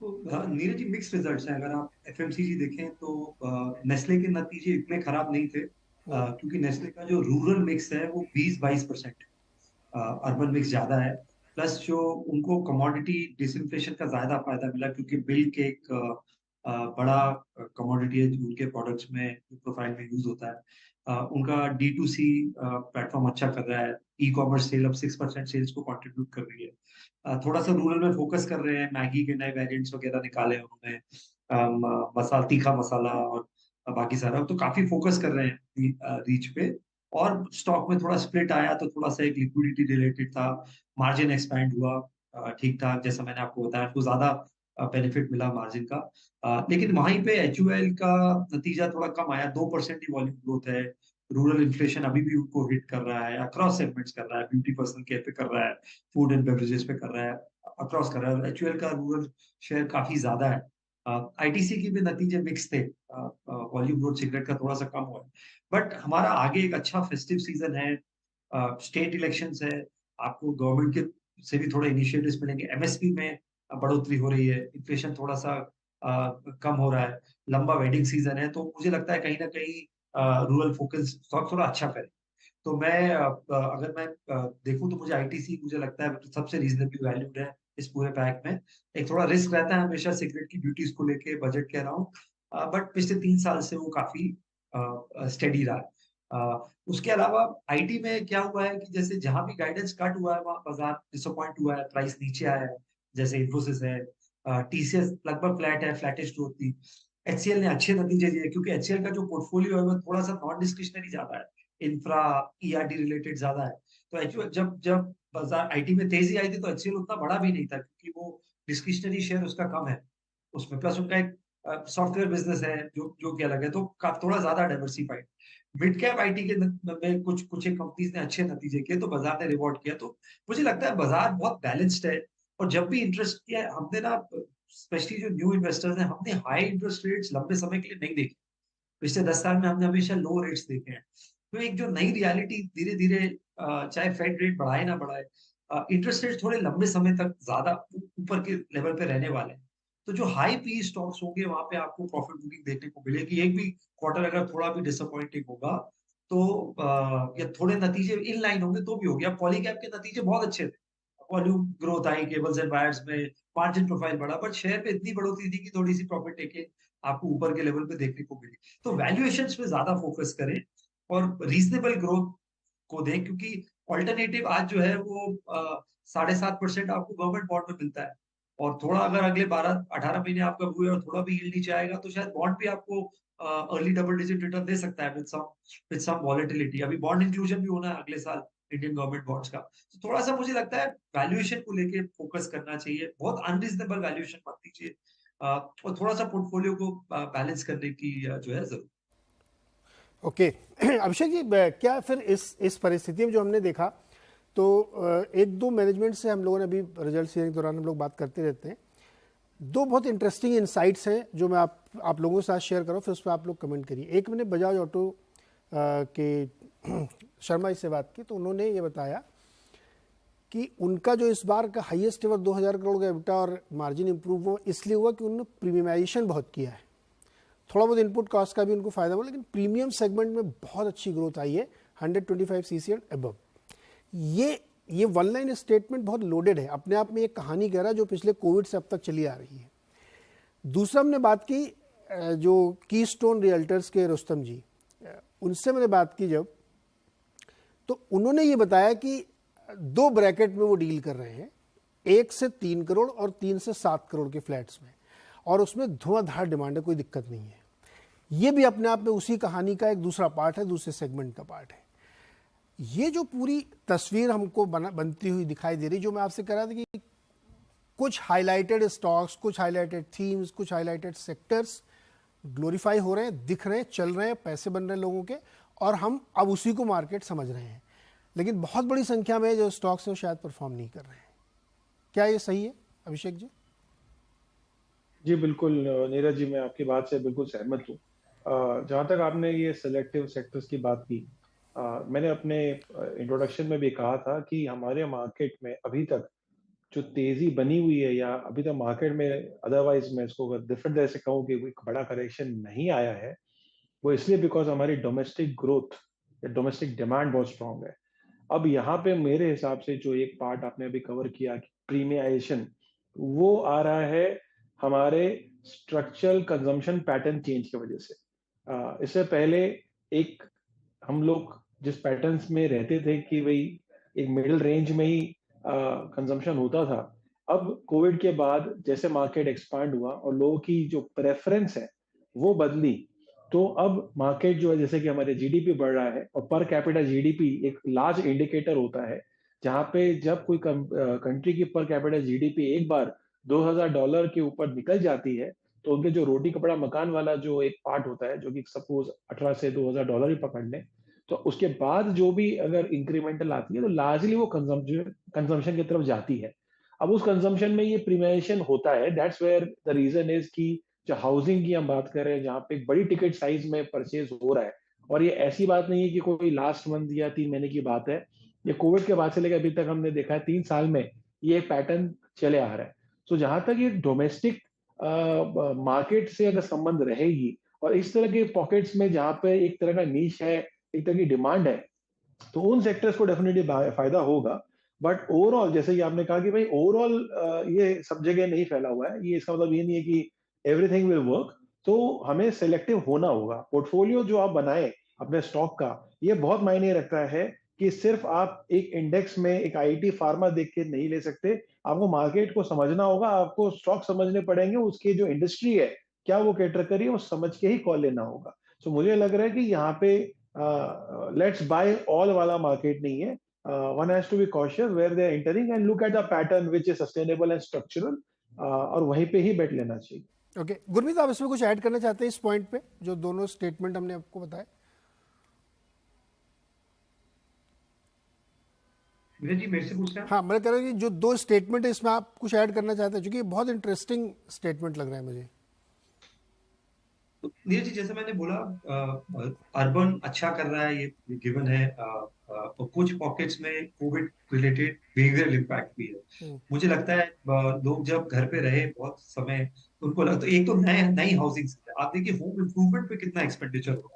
तो नीरज जी, मिक्स रिजल्ट्स हैं. अगर आप एफएमसीजी देखें तो नेस्ले के नतीजे इतने खराब नहीं थे, क्योंकि नेस्ले का जो रूरल मिक्स है वो 20-22%, अर्बन मिक्स ज्यादा है. प्लस जो उनको कमोडिटी डिसइंफ्लेशन का ज्यादा फायदा मिला, क्योंकि मिल्क एक बड़ा कमोडिटी है जो उनके प्रोडक्ट्स में प्रोफाइल में यूज होता है. उनका D2C प्लेटफॉर्म अच्छा कर रहा है. ई कॉमर्स सेल अब 6% सेल्स को कंट्रीब्यूट कर रही है. थोड़ा सा रूरल में फोकस कर रहे हैं, मैगी के नए वेरिएंट्स वगैरह निकाले हैं उन्होंने, मसाला, तीखा मसाला और बाकी सारा, तो काफी फोकस कर रहे हैं रीच पे. और स्टॉक में थोड़ा स्प्लिट आया तो थोड़ा सा एक लिक्विडिटी रिलेटेड था. मार्जिन एक्सपैंड हुआ ठीक ठाक, जैसा मैंने आपको बताया, तो ज्यादा बेनिफिट मिला मार्जिन का. लेकिन वहीं पे HUL का नतीजा थोड़ा कम आया. 2% ही वॉल्यूम ग्रोथ है. रूरल इन्फ्लेशन अभी भी उनको हिट कर रहा है, अक्रॉस सेगमेंट्स कर रहा है. ब्यूटी पर्सनल केयर पे कर रहा है, फूड एंड बेवरेजेस पे कर रहा है, अक्रॉस कर रहा है. HUL का रूरल शेयर काफी ज्यादा है. ITC की भी नतीजे मिक्स थे. वॉल्यूम ग्रोथ सिगरेट का थोड़ा सा कम हुआ. बट हमारा आगे एक अच्छा फेस्टिव सीजन है, स्टेट इलेक्शंस है, आपको गवर्नमेंट के से भी थोड़े इनिशिएटिव्स मिलेंगे. MSP में बढ़ोतरी हो रही है, इन्फ्लेशन थोड़ा सा कम हो रहा है, लंबा वेडिंग सीजन है, तो मुझे लगता है कहीं ना कहीं रूरल फोकस स्टॉक थोड़ा अच्छा करे. तो मैं अगर मैं देखूं तो मुझे ITC मुझे लगता है सबसे रीजनेबली वैल्यूड है इस पूरे पैक में. एक थोड़ा रिस्क रहता है हमेशा सिगरेट की ड्यूटीज को लेके, बजट कह रहा हूँ, बट पिछले 3 साल से वो काफी स्टेडी रहा है. उसके अलावा आईटी में क्या हुआ है कि जैसे जहां भी गाइडेंस कट हुआ है वहां बाजार डिसअपॉइंट हुआ है, प्राइस नीचे आया है. जैसे इन्फोसिस है, TCS लगभग फ्लैट है, फ्लैटिश ग्रोथ थी. HCL ने अच्छे नतीजे दिए, क्योंकि HCL का जो पोर्टफोलियो है वो थोड़ा सा नॉन डिस्क्रिशनरी ज्यादा है, इंफ्रा ERD रिलेटेड ज्यादा है. तो जब जब बाजार आईटी में तेजी आई थी तो HCL उतना बड़ा भी नहीं था, क्योंकि वो डिस्क्रिशनरी शेयर उसका कम है उसमें. प्लस उनका एक सॉफ्टवेयर बिजनेस है जो कि अलग है, तो थोड़ा ज्यादा डाइवर्सिफाइड. मिड कैप आईटी के में कुछ एक कंपनीज ने अच्छे नतीजे किए तो बाजार ने रिवॉर्ड किया. तो मुझे लगता है बाजार बहुत बैलेंस्ड है. और जब भी इंटरेस्ट किया हमने ना, स्पेशली जो न्यू इन्वेस्टर्स हैं, हमने हाई इंटरेस्ट रेट्स लंबे समय के लिए नहीं देखे. पिछले 10 साल में हमने हमेशा लो रेट्स देखे हैं. तो एक जो नई रियलिटी धीरे धीरे, चाहे फेड रेट बढ़ाए ना बढ़ाए, इंटरेस्ट रेट थोड़े लंबे समय तक ज्यादा ऊपर के लेवल पे रहने वाले हैं. तो जो हाई पी स्टॉक्स होंगे वहां पे आपको प्रॉफिट बुकिंग देखने को मिलेगी. एक भी क्वार्टर अगर थोड़ा भी डिसअपॉइंटिंग होगा तो या थोड़े नतीजे इन लाइन होंगे तो भी हो गया. पॉलीकैप के नतीजे बहुत अच्छे थे, volume growth I cables and wires में, मार्जिन प्रोफाइल बढ़ा, बट शेयर पे इतनी बढ़ोतरी थी कि थोड़ी सी प्रॉफिट टेकिंग आपको ऊपर के लेवल पे देखने को मिली. तो वैल्यूएशंस पे ज्यादा फोकस करें और रीजनेबल ग्रोथ को दें, क्योंकि ऑल्टरनेटिव आज जो है वो 7.5% आपको गवर्नमेंट बॉन्ड में मिलता है. और थोड़ा अगर अगले 12-18 महीने आपका हुए और थोड़ा भी यील्ड नीचे आएगा तो शायद बॉन्ड भी आपको अर्ली डबल डिजिट रिटर्न दे सकता है विद सम वॉलेटिलिटी. अभी बॉन्ड इंक्लूजन भी होना है अगले साल इंडियन गवर्नमेंट बॉन्ड्स का. तो थोड़ा सा मुझे लगता है वैल्यूएशन को लेके फोकस करना चाहिए, बहुत अनरीजनेबल वैल्यूएशन मत दीजिए, और थोड़ा सा पोर्टफोलियो को बैलेंस करने की जो है जरूरत. ओके अभिषेक जी, क्या फिर इस परिस्थिति में जो हमने देखा, तो एक दो मैनेजमेंट से हम लोगों ने अभी रिजल्ट सीजन के दौरान हम लोग बात करते रहते हैं. दो बहुत इंटरेस्टिंग इनसाइट्स हैं जो मैं आप लोगों के साथ शेयर करूँ, फिर उस पर आप लोग कमेंट करिए. एक मैंने बजाज ऑटो के शर्मा जी से बात की, तो उन्होंने ये बताया कि उनका जो इस बार का हाईएस्ट एवर 2000 करोड़ का EBITDA और मार्जिन इंप्रूव हुआ इसलिए हुआ कि उन्होंने प्रीमियमाइजेशन बहुत किया है. थोड़ा बहुत इनपुट कॉस्ट का भी उनको फायदा हुआ, लेकिन प्रीमियम सेगमेंट में बहुत अच्छी ग्रोथ आई है, 125 cc एंड अबव. ये वन लाइन स्टेटमेंट बहुत लोडेड है, अपने आप में एक कहानी कह रहा है जो पिछले कोविड से अब तक चली आ रही है. दूसरा हमने बात की जो कीस्टोन रियल्टर्स के रुस्तम जी, उनसे मैंने बात की जब, तो उन्होंने ये बताया कि 2 ब्रैकेट में वो डील कर रहे हैं, 1 से 3 करोड़ और 3 से 7 करोड़ के फ्लैट्स में, और उसमें धुआंधार डिमांड है, कोई दिक्कत नहीं है. ये भी अपने आप में उसी कहानी का एक दूसरा पार्ट है, दूसरे सेगमेंट का पार्ट है. ये जो पूरी तस्वीर हमको बनती हुई दिखाई दे रही, जो मैं आपसे कह रहा था कि कुछ हाईलाइटेड स्टॉक्स, कुछ हाईलाइटेड थीम्स, कुछ हाईलाइटेड सेक्टर्स ग्लोरीफाई हो रहे हैं, दिख रहे हैं, चल रहे हैं, पैसे बन रहे हैं लोगों के, और हम अब उसी को मार्केट समझ रहे हैं। लेकिन बहुत बड़ी संख्या में जो स्टॉक्स हैं वो शायद परफॉर्म नहीं कर रहे हैं। क्या ये सही है अभिषेक जी? जी बिल्कुल नीरज जी, मैं आपकी बात से बिल्कुल सहमत हूँ। जहाँ तक आपने ये सेलेक्टिव सेक्टर्स की बात की, मैंने अपने इंट्रोडक्शन में भी कहा था कि हमारे मार्केट में अभी तक जो तेजी बनी हुई है, या अभी तक मार्केट में अदरवाइज मैं इसको अगर डिफरेंट तरह से कहूँ कि कोई बड़ा करेक्शन नहीं आया है, वो इसलिए बिकॉज हमारी डोमेस्टिक ग्रोथ या डोमेस्टिक डिमांड बहुत स्ट्रांग है। अब यहाँ पे मेरे हिसाब से जो एक पार्ट आपने अभी कवर किया कि प्रीमियाइजेशन, वो आ रहा है हमारे स्ट्रक्चरल कंजम्पशन पैटर्न चेंज की वजह से। इससे पहले एक हम लोग जिस पैटर्न्स में रहते थे कि भाई एक मिडिल रेंज में ही कंजम्पशन होता था, अब कोविड के बाद जैसे मार्केट एक्सपांड हुआ और लोगों की जो प्रेफरेंस है वो बदली, तो अब मार्केट जो है, जैसे कि हमारे जीडीपी बढ़ रहा है, और पर कैपिटा जीडीपी एक लार्ज इंडिकेटर होता है, जहां पे जब कोई कंट्री की पर कैपिटा जीडीपी एक बार $2000 के ऊपर निकल जाती है, तो उनके जो रोटी कपड़ा मकान वाला जो एक पार्ट होता है, जो कि सपोज 18 से $2000 ही पकड़ लें, तो उसके बाद जो भी अगर इंक्रीमेंटल आती है तो लार्जली वो कंजम्पशन की तरफ जाती है। अब उस कंजम्पशन में ये प्रीमियाइजेशन होता है। That's where the reason is कि जो हाउसिंग की हम बात कर रहे हैं, जहाँ पे एक बड़ी टिकट साइज में परचेज हो रहा है, और ये ऐसी बात नहीं है कि कोई लास्ट मंथ या 3 महीने की बात है, ये कोविड के बाद से लेकर अभी तक हमने देखा है 3 साल में ये पैटर्न चले आ रहा है। तो जहां तक ये डोमेस्टिक मार्केट से अगर संबंध रहेगी, और इस तरह के पॉकेट्स में जहाँ पे एक तरह का नीश है, एक तरह की डिमांड है, तो उन सेक्टर्स को डेफिनेटली फायदा होगा। बट ओवरऑल जैसे कि आपने कहा कि भाई ओवरऑल ये सब जगह नहीं फैला हुआ है, ये इसका मतलब ये नहीं है कि एवरीथिंग विल वर्क। तो हमें सेलेक्टिव होना होगा। पोर्टफोलियो जो आप बनाए अपने स्टॉक का, ये बहुत मायने रखता है कि सिर्फ आप एक इंडेक्स में एक आईटी फार्मा देख के नहीं ले सकते, आपको मार्केट को समझना होगा, आपको स्टॉक समझने पड़ेंगे, उसकी जो इंडस्ट्री है क्या वो कैटर करिए, वो समझ के ही कॉल लेना होगा। सो मुझे लग रहा है कि यहाँ पे लेट्स बाय ऑल वाला मार्केट नहीं है। One has to be cautious where they are entering and look at the pattern which is sustainable and structural, और वहीं पे ही बेट लेना चाहिए। ओके, गुरमीत आप इसमें कुछ ऐड करना चाहते हैं इस पॉइंट पे, जो दोनों स्टेटमेंट हमने आपको बताए? जी मेरे से पूछ रहे हैं? हाँ, मैं कह रहा हूँ कि जो दो स्टेटमेंट है इसमें आप कुछ ऐड करना चाहते हैं, क्योंकि बहुत इंटरेस्टिंग स्टेटमेंट लग रहा है मुझे। तो नीरज जी, जैसे मैंने बोला, अर्बन अच्छा कर रहा है, ये गिवन है, और कुछ पॉकेट्स में कोविड रिलेटेड बिहेवियरल इम्पैक्ट भी है। मुझे लगता है लोग जब घर पे रहे बहुत समय, उनको लगता है एक तो नई हाउसिंग, आप देखिए होम इम्प्रूवमेंट पे कितना एक्सपेंडिचर हो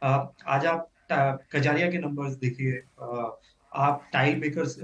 रहा है। आज आप कजारिया के नंबर्स देखिए, आप टाइल मेकर्स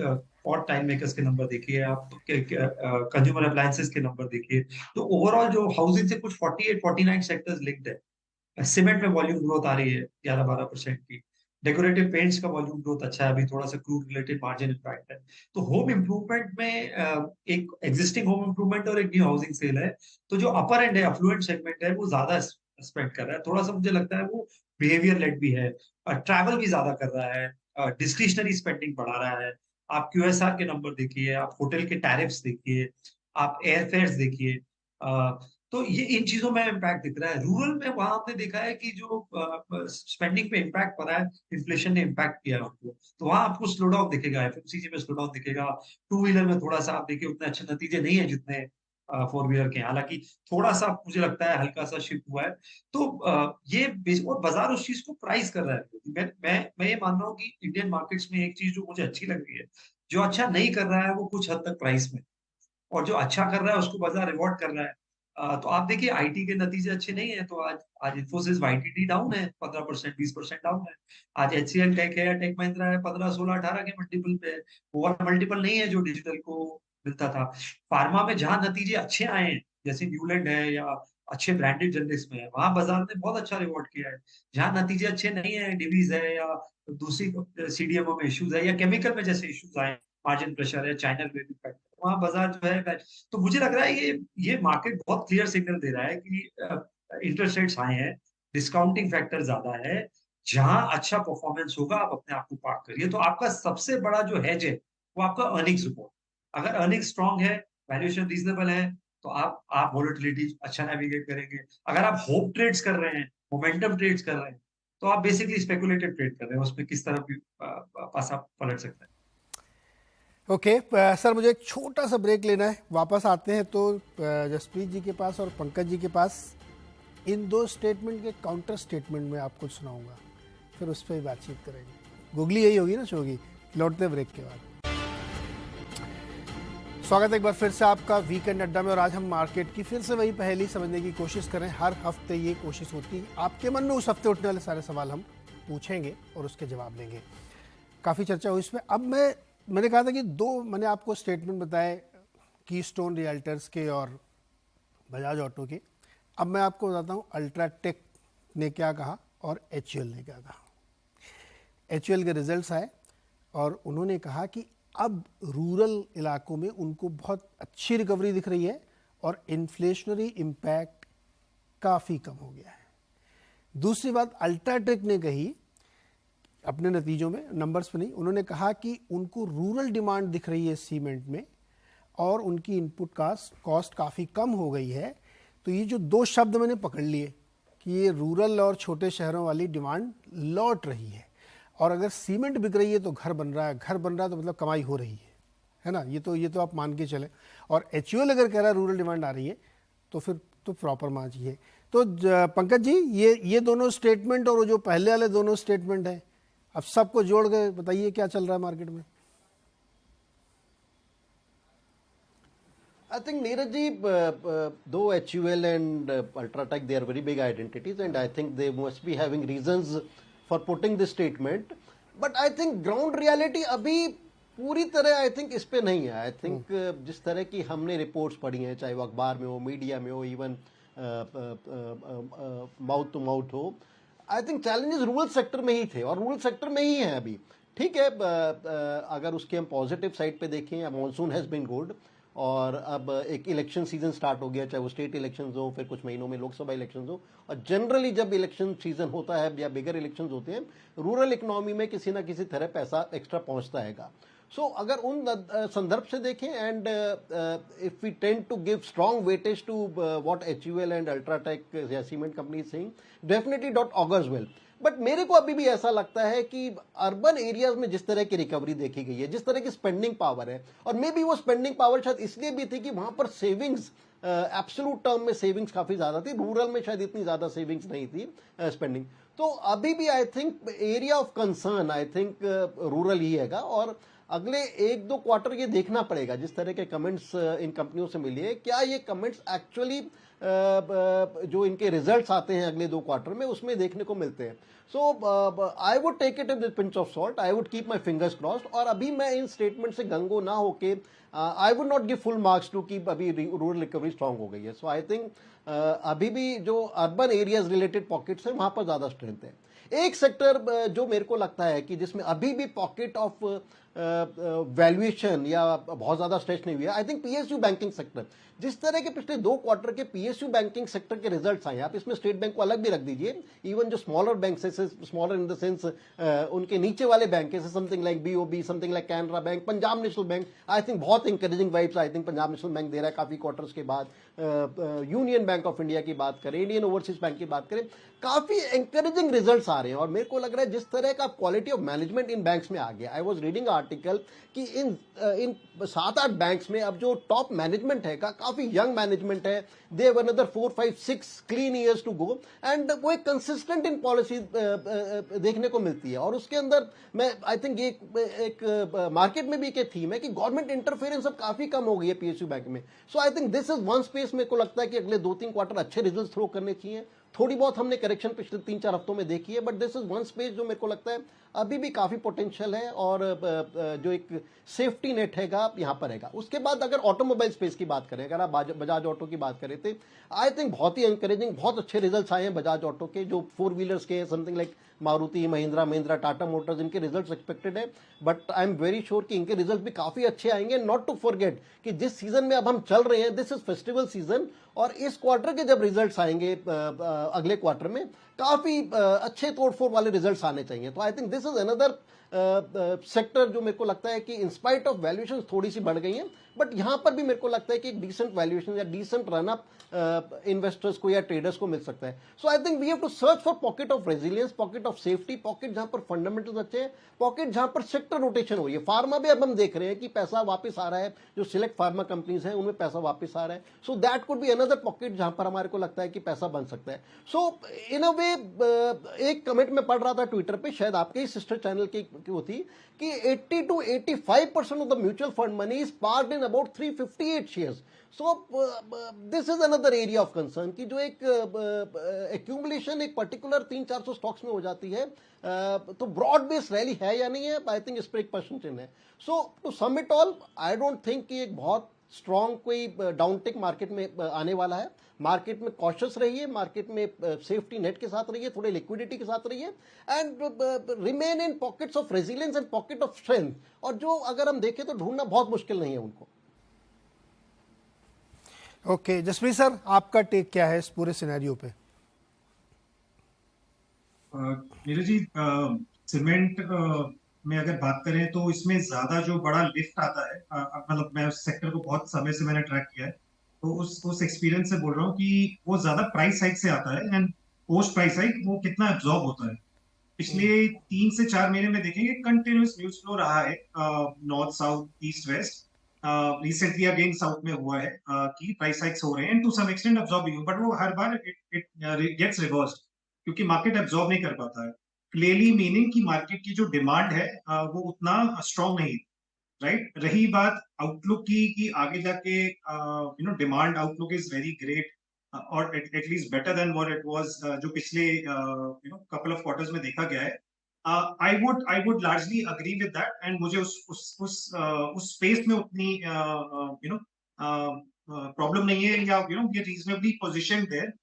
और टाइल मेकर्स के नंबर देखिए, आप कंज्यूमर अप्लायंसेस के नंबर देखिए। तो ओवरऑल जो हाउसिंग से कुछ 48-49 सेक्टर्स लिंक्ड है। सीमेंट में वॉल्यूम ग्रोथ आ रही है 11-12% की। डेकोरेटिव पेंट्स का वॉल्यूम ग्रोथ अच्छा है, अभी थोड़ा सा क्रूड रिलेटेड मार्जिन इम्पैक्ट है। तो होम इम्प्रूवमेंट में एक एग्जिस्टिंग होम इम्प्रूवमेंट और एक न्यू हाउसिंग सेल है। तो जो अपर एंड है, अफ्लुएंट सेगमेंट है, वो ज्यादा स्पेंड कर रहा है। थोड़ा सा मुझे लगता है वो बिहेवियर लेड भी है, ट्रैवल भी ज्यादा कर रहा है, डिस्क्रिशनरी स्पेंडिंग बढ़ा रहा है। आप क्यूएसआर के नंबर देखिए, आप होटल के टैरिफ्स देखिए, आप एयरफेयर्स देखिए। तो ये इन चीजों में इम्पैक्ट दिख रहा है। रूरल में वहां हमने देखा है कि जो स्पेंडिंग पे इम्पैक्ट पड़ा है, इन्फ्लेशन ने इम्पैक्ट किया है उनको, तो वहां आपको स्लो डाउन दिखेगा, एफएमसीजी में स्लो डाउन दिखेगा। टू व्हीलर में थोड़ा सा आप देखिए उतने अच्छे नतीजे नहीं है जितने फोर व्हीलर के, हालांकि थोड़ा सा मुझे लगता है हल्का सा शिफ्ट हुआ है। तो ये और बाजार उस चीज को प्राइस कर रहा है। मैं ये मान रहा हूँ कि इंडियन मार्केट्स में एक चीज जो मुझे अच्छी लग रही है, जो अच्छा नहीं कर रहा है वो कुछ हद तक प्राइस में, और जो अच्छा कर रहा है उसको बाजार रिवॉर्ड कर रहा है। तो आप देखिए आईटी के नतीजे अच्छे नहीं है, तो आज इन्फोसिस वाईटीडी डाउन है 15%, 20% डाउन है। आज एचसीएल टेक है, टेक महिंद्रा है 15, 16, 18 के मल्टीपल पे, वो मल्टीपल नहीं है जो डिजिटल को मिलता था। फार्मा में जहां नतीजे अच्छे आए हैं, जैसे न्यूलैंड है या अच्छे ब्रांडेड जेनरिक्स में है, वहां बाजार ने बहुत अच्छा रिवॉर्ड किया है। जहां नतीजे अच्छे नहीं है, डिवीज है या दूसरी सीडीएमओ में इश्यूज है, या केमिकल में जैसे इश्यूज आए, मार्जिन प्रेशर है, चाइना रिलेटेड फैक्टर, वहां बाजार जो है। तो मुझे लग रहा है ये मार्केट बहुत क्लियर सिग्नल दे रहा है कि इंटरेस्ट रेट्स हाई है, डिस्काउंटिंग फैक्टर ज्यादा है। जहां अच्छा परफॉर्मेंस होगा आप अपने आप को पार्क करिए। तो आपका सबसे बड़ा जो हेज है वो आपका अर्निंग्स रिपोर्ट। अगर अर्निंग्स स्ट्रांग है, वैल्यूएशन रीजनेबल है, तो आप वोलेटिलिटी अच्छा नेविगेट करेंगे। अगर आप होप ट्रेड्स कर रहे हैं, मोमेंटम ट्रेड्स कर रहे हैं, तो आप बेसिकली स्पेकुलेटिव ट्रेड कर रहे हैं, उसमें किस तरफ भी पासा पलट सकता है। ओके सर, मुझे एक छोटा सा ब्रेक लेना है, वापस आते हैं तो जसप्रीत जी के पास और पंकज जी के पास इन दो स्टेटमेंट के काउंटर स्टेटमेंट में आपको सुनाऊंगा, फिर उस पर ही बातचीत करेंगे। गूगली यही होगी ना शो की। लौटते ब्रेक के बाद स्वागत है एक बार फिर से आपका वीकेंड अड्डा में। और आज हम मार्केट की फिर से वही पहेली समझने की कोशिश करें। हर हफ्ते ये कोशिश होती है, आपके मन में उस हफ्ते उठने वाले सारे सवाल हम पूछेंगे और उसके जवाब देंगे। काफ़ी चर्चा हुई इसमें। अब मैंने कहा था कि मैंने आपको स्टेटमेंट बताए कीस्टोन रियल्टर्स के और बजाज ऑटो के। अब मैं आपको बताता हूँ अल्ट्राटेक ने क्या कहा और HUL ने क्या कहा। HUL के रिजल्ट्स आए और उन्होंने कहा कि अब रूरल इलाकों में उनको बहुत अच्छी रिकवरी दिख रही है और इन्फ्लेशनरी इम्पैक्ट काफ़ी कम हो गया है। दूसरी बात अल्ट्राटेक ने कही अपने नतीजों में, नंबर्स पे नहीं, उन्होंने कहा कि उनको रूरल डिमांड दिख रही है सीमेंट में और उनकी इनपुट कॉस्ट काफ़ी कम हो गई है। तो ये जो दो शब्द मैंने पकड़ लिए कि ये रूरल और छोटे शहरों वाली डिमांड लौट रही है, और अगर सीमेंट बिक रही है तो घर बन रहा है, घर बन रहा है तो मतलब कमाई हो रही है ना। ये तो आप मान के चलें। और HUL अगर कह रहा है रूरल डिमांड आ रही है तो फिर तो प्रॉपर मान चाहिए। तो पंकज जी, ये दोनों स्टेटमेंट और जो पहले वाले दोनों स्टेटमेंट हैं, अब सबको जोड़ के बताइए क्या चल रहा है मार्केट में। I think Neeraj ji, though HUL and Ultratech, they are very big identities, and I think they must be having reasons for putting this statement. But I think ground reality अभी पूरी तरह I think इस पे नहीं है। I think जिस तरह की हमने रिपोर्ट्स पढ़ी हैं, चाहे वो अखबार में हो, मीडिया में हो, इवन माउथ टू माउथ हो, I think challenges rural sector में ही थे और रूरल सेक्टर में ही हैं अभी। ठीक है, अगर उसके हम पॉजिटिव साइड पे देखें, मॉनसून हैज़ बीन गुड और अब एक इलेक्शन सीजन स्टार्ट हो गया, चाहे वो स्टेट इलेक्शंस हो, फिर कुछ महीनों में लोकसभा इलेक्शंस हो। और जनरली जब इलेक्शन सीजन होता है या बिगर इलेक्शंस होते हैं, रूरल इकोनॉमी में किसी ना किसी तरह पैसा एक्स्ट्रा पहुंचता हैगा। सो अगर उन संदर्भ से देखें, and if we tend to give strong weightage to what HUL and UltraTech या cement company saying, definitely that augurs well. But मेरे को अभी भी ऐसा लगता है कि अर्बन एरियाज में जिस तरह की रिकवरी देखी गई है, जिस तरह की स्पेंडिंग पावर है, और मे बी वो स्पेंडिंग पावर शायद इसलिए भी थी कि वहां पर सेविंग्स, एब्सोल्यूट टर्म में सेविंग्स काफी ज्यादा थी, रूरल में शायद इतनी ज्यादा सेविंग्स नहीं थी स्पेंडिंग। तो अभी भी I think area of concern I think rural ही हैगा। और अगले 1-2 क्वार्टर ये देखना पड़ेगा, जिस तरह के कमेंट्स इन कंपनियों से मिले, क्या ये कमेंट्स एक्चुअली जो इनके रिजल्ट्स आते हैं अगले 2 क्वार्टर में उसमें देखने को मिलते हैं। So I would take it with pinch of salt, I would keep my fingers crossed. और अभी मैं इन स्टेटमेंट से गंगो ना होके I would not give full marks to कि अभी रूरल रिकवरी स्ट्रांग हो गई है। सो आई थिंक अभी भी जो अर्बन एरियाज रिलेटेड पॉकेट्स है वहां पर ज्यादा स्ट्रेंथ है। एक सेक्टर जो मेरे को लगता है कि जिसमें अभी भी पॉकेट ऑफ वैल्यूएशन या बहुत ज्यादा स्ट्रेच नहीं हुई है, I think PSU banking sector. जिस तरह के पिछले 2 क्वार्टर के PSU बैंकिंग सेक्टर के रिजल्ट्स आए, आप इसमें स्टेट बैंक को अलग भी रख दीजिए, इवन जो स्मॉलर बैंक है, स्मॉलर इन द सेंस उनके नीचे वाले बैंक है, something like BOB, something like Canara bank, Punjab national bank, I think बहुत encouraging vibes I think Punjab national bank दे रहा है काफी क्वार्टर्स के बाद। यूनियन बैंक ऑफ इंडिया की बात करें, इंडियन ओवरसीज बैंक की बात करें, काफी इंकरेजिंग रिजल्ट्स आ रहे हैं। और मेरे को लग रहा है जिस तरह का quality of management in banks में आ गया, आई वाज रीडिंग आर्टिकल कि इन 7-8 बैंक्स में अब जो टॉप मैनेजमेंट है काफी यंग मैनेजमेंट है, they have another 4, 5, 6 clean years to go, and वो एक कंसिस्टेंट इन पॉलिसी देखने को मिलती है। और उसके अंदर मैं आई थिंक एक मार्केट में भी एक थीम है कि गवर्नमेंट इंटरफेरेंस अब काफी कम हो गई है PSU बैंक में। So I think this is one space मेरे को लगता है कि अगले 2-3 क्वार्टर अच्छे रिजल्ट थ्रो करने चाहिए। थोड़ी बहुत हमने करेक्शन पिछले 3-4 हफ्तों में देखी है, but this is one space जो मेरे को लगता है अभी भी काफी पोटेंशियल है और जो एक सेफ्टी नेट हैगा यहां पर हैगा। उसके बाद अगर ऑटोमोबाइल स्पेस की बात करें, अगर आप बजाज ऑटो की बात करें, तो आई थिंक बहुत ही एनकरेजिंग, बहुत अच्छे रिजल्ट्स आए हैं बजाज ऑटो के, जो 4 व्हीलर्स के, something like Maruti, Mahindra, Tata Motors, इनके रिजल्ट्स एक्सपेक्टेड है। But I am very sure कि इनके रिजल्ट भी काफी अच्छे आएंगे। नॉट टू फॉरगेट कि जिस सीजन में अब हम चल रहे हैं, दिस इज फेस्टिवल सीजन, और इस क्वार्टर के जब रिजल्ट्स आएंगे अगले क्वार्टर में काफी अच्छे तोड़फोड़ वाले रिजल्ट्स आने चाहिए। तो I think this is another sector जो मेरे को लगता है कि इंस्पाइट ऑफ वैल्यूएशन थोड़ी सी बढ़ गई है, बट यहां पर भी मेरे को लगता है कि एक डिसेंट वैल्यूएशन या डिसेंट रनअप इन्वेस्टर्स को या ट्रेडर्स को मिल सकता है. So I think we have to search for pocket of resilience, pocket of safety, pocket जहां पर फंडामेंटल्स अच्छे हैं, पॉकेट जहां पर सेक्टर रोटेशन हो रही है. फार्मा भी अब हम देख रहे हैं कि पैसा वापस आ रहा है, जो सिलेक्ट फार्मा कंपनीज हैं उनमें पैसा वापस आ रहा है. So that could be another pocket जहां पर हमारे को लगता है कि पैसा बन सकता है. सो इन अ वे एक कमेंट में पढ़ रहा था ट्विटर पे, शायद आपके ही सिस्टर चैनल की वो थी, कि 80 to 85% of the mutual fund money is parked in about 358 shares. So this is another area of concern कि जो एक एक्यूमुलेशन एक पर्टिकुलर 300-400 स्टॉक्स में हो जाती है, तो ब्रॉड बेस रैली है या नहीं है, आई थिंक इस पर एक क्वेश्चन चिन्ह है. So to sum it all, I don't think कि एक बहुत स्ट्रॉन्ग कोई डाउनटेक मार्केट में आने वाला है. मार्केट में कॉशियस रहिए, मार्केट में सेफ्टी नेट के साथ रहिए, थोड़े लिक्विडिटी के साथ रहिए, and remain in pockets of resilience and pocket of strength. और जो अगर हम देखें तो ढूंढना बहुत मुश्किल नहीं है उनको. ओके, जसप्रीत सर, आपका टेक क्या है इस पूरे सिनेरियो पे? नीरज जी, सीमेंट में अगर बात करें तो इसमें ज्यादा जो बड़ा लिफ्ट आता है, मतलब मैं उस सेक्टर को बहुत समय से मैंने ट्रैक किया है, तो उस एक्सपीरियंस से बोल रहा हूँ कि वो ज्यादा प्राइस हाइक से आता है, एंड पोस्ट प्राइस हाइक वो कितना एब्जॉर्ब होता है. पिछले 3 से 4 महीने में देखेंगे कंटिन्यूस न्यूज फ्लो रहा है, north south east west. Recently again south में हुआ है कि प्राइस हाइक्स हो रहे हैं, to some extent absorbing, but वो हर बार इट गेट्स रिवर्स्ड क्योंकि मार्केट एब्जॉर्ब नहीं कर पाता है. क्लियरली मीनिंग कि मार्केट की जो डिमांड है वो उतना स्ट्रॉन्ग नहीं, राइट. रही बात आउटलुक की कि आगे जाके demand outlook is very great, और at least better than what it was, जो पिछले कपल ऑफ क्वार्टर्स में देखा गया है. I would largely agree with that, and मुझे उस स्पेस में उतनी प्रॉब्लम नहीं है, या ये reasonably positioned there.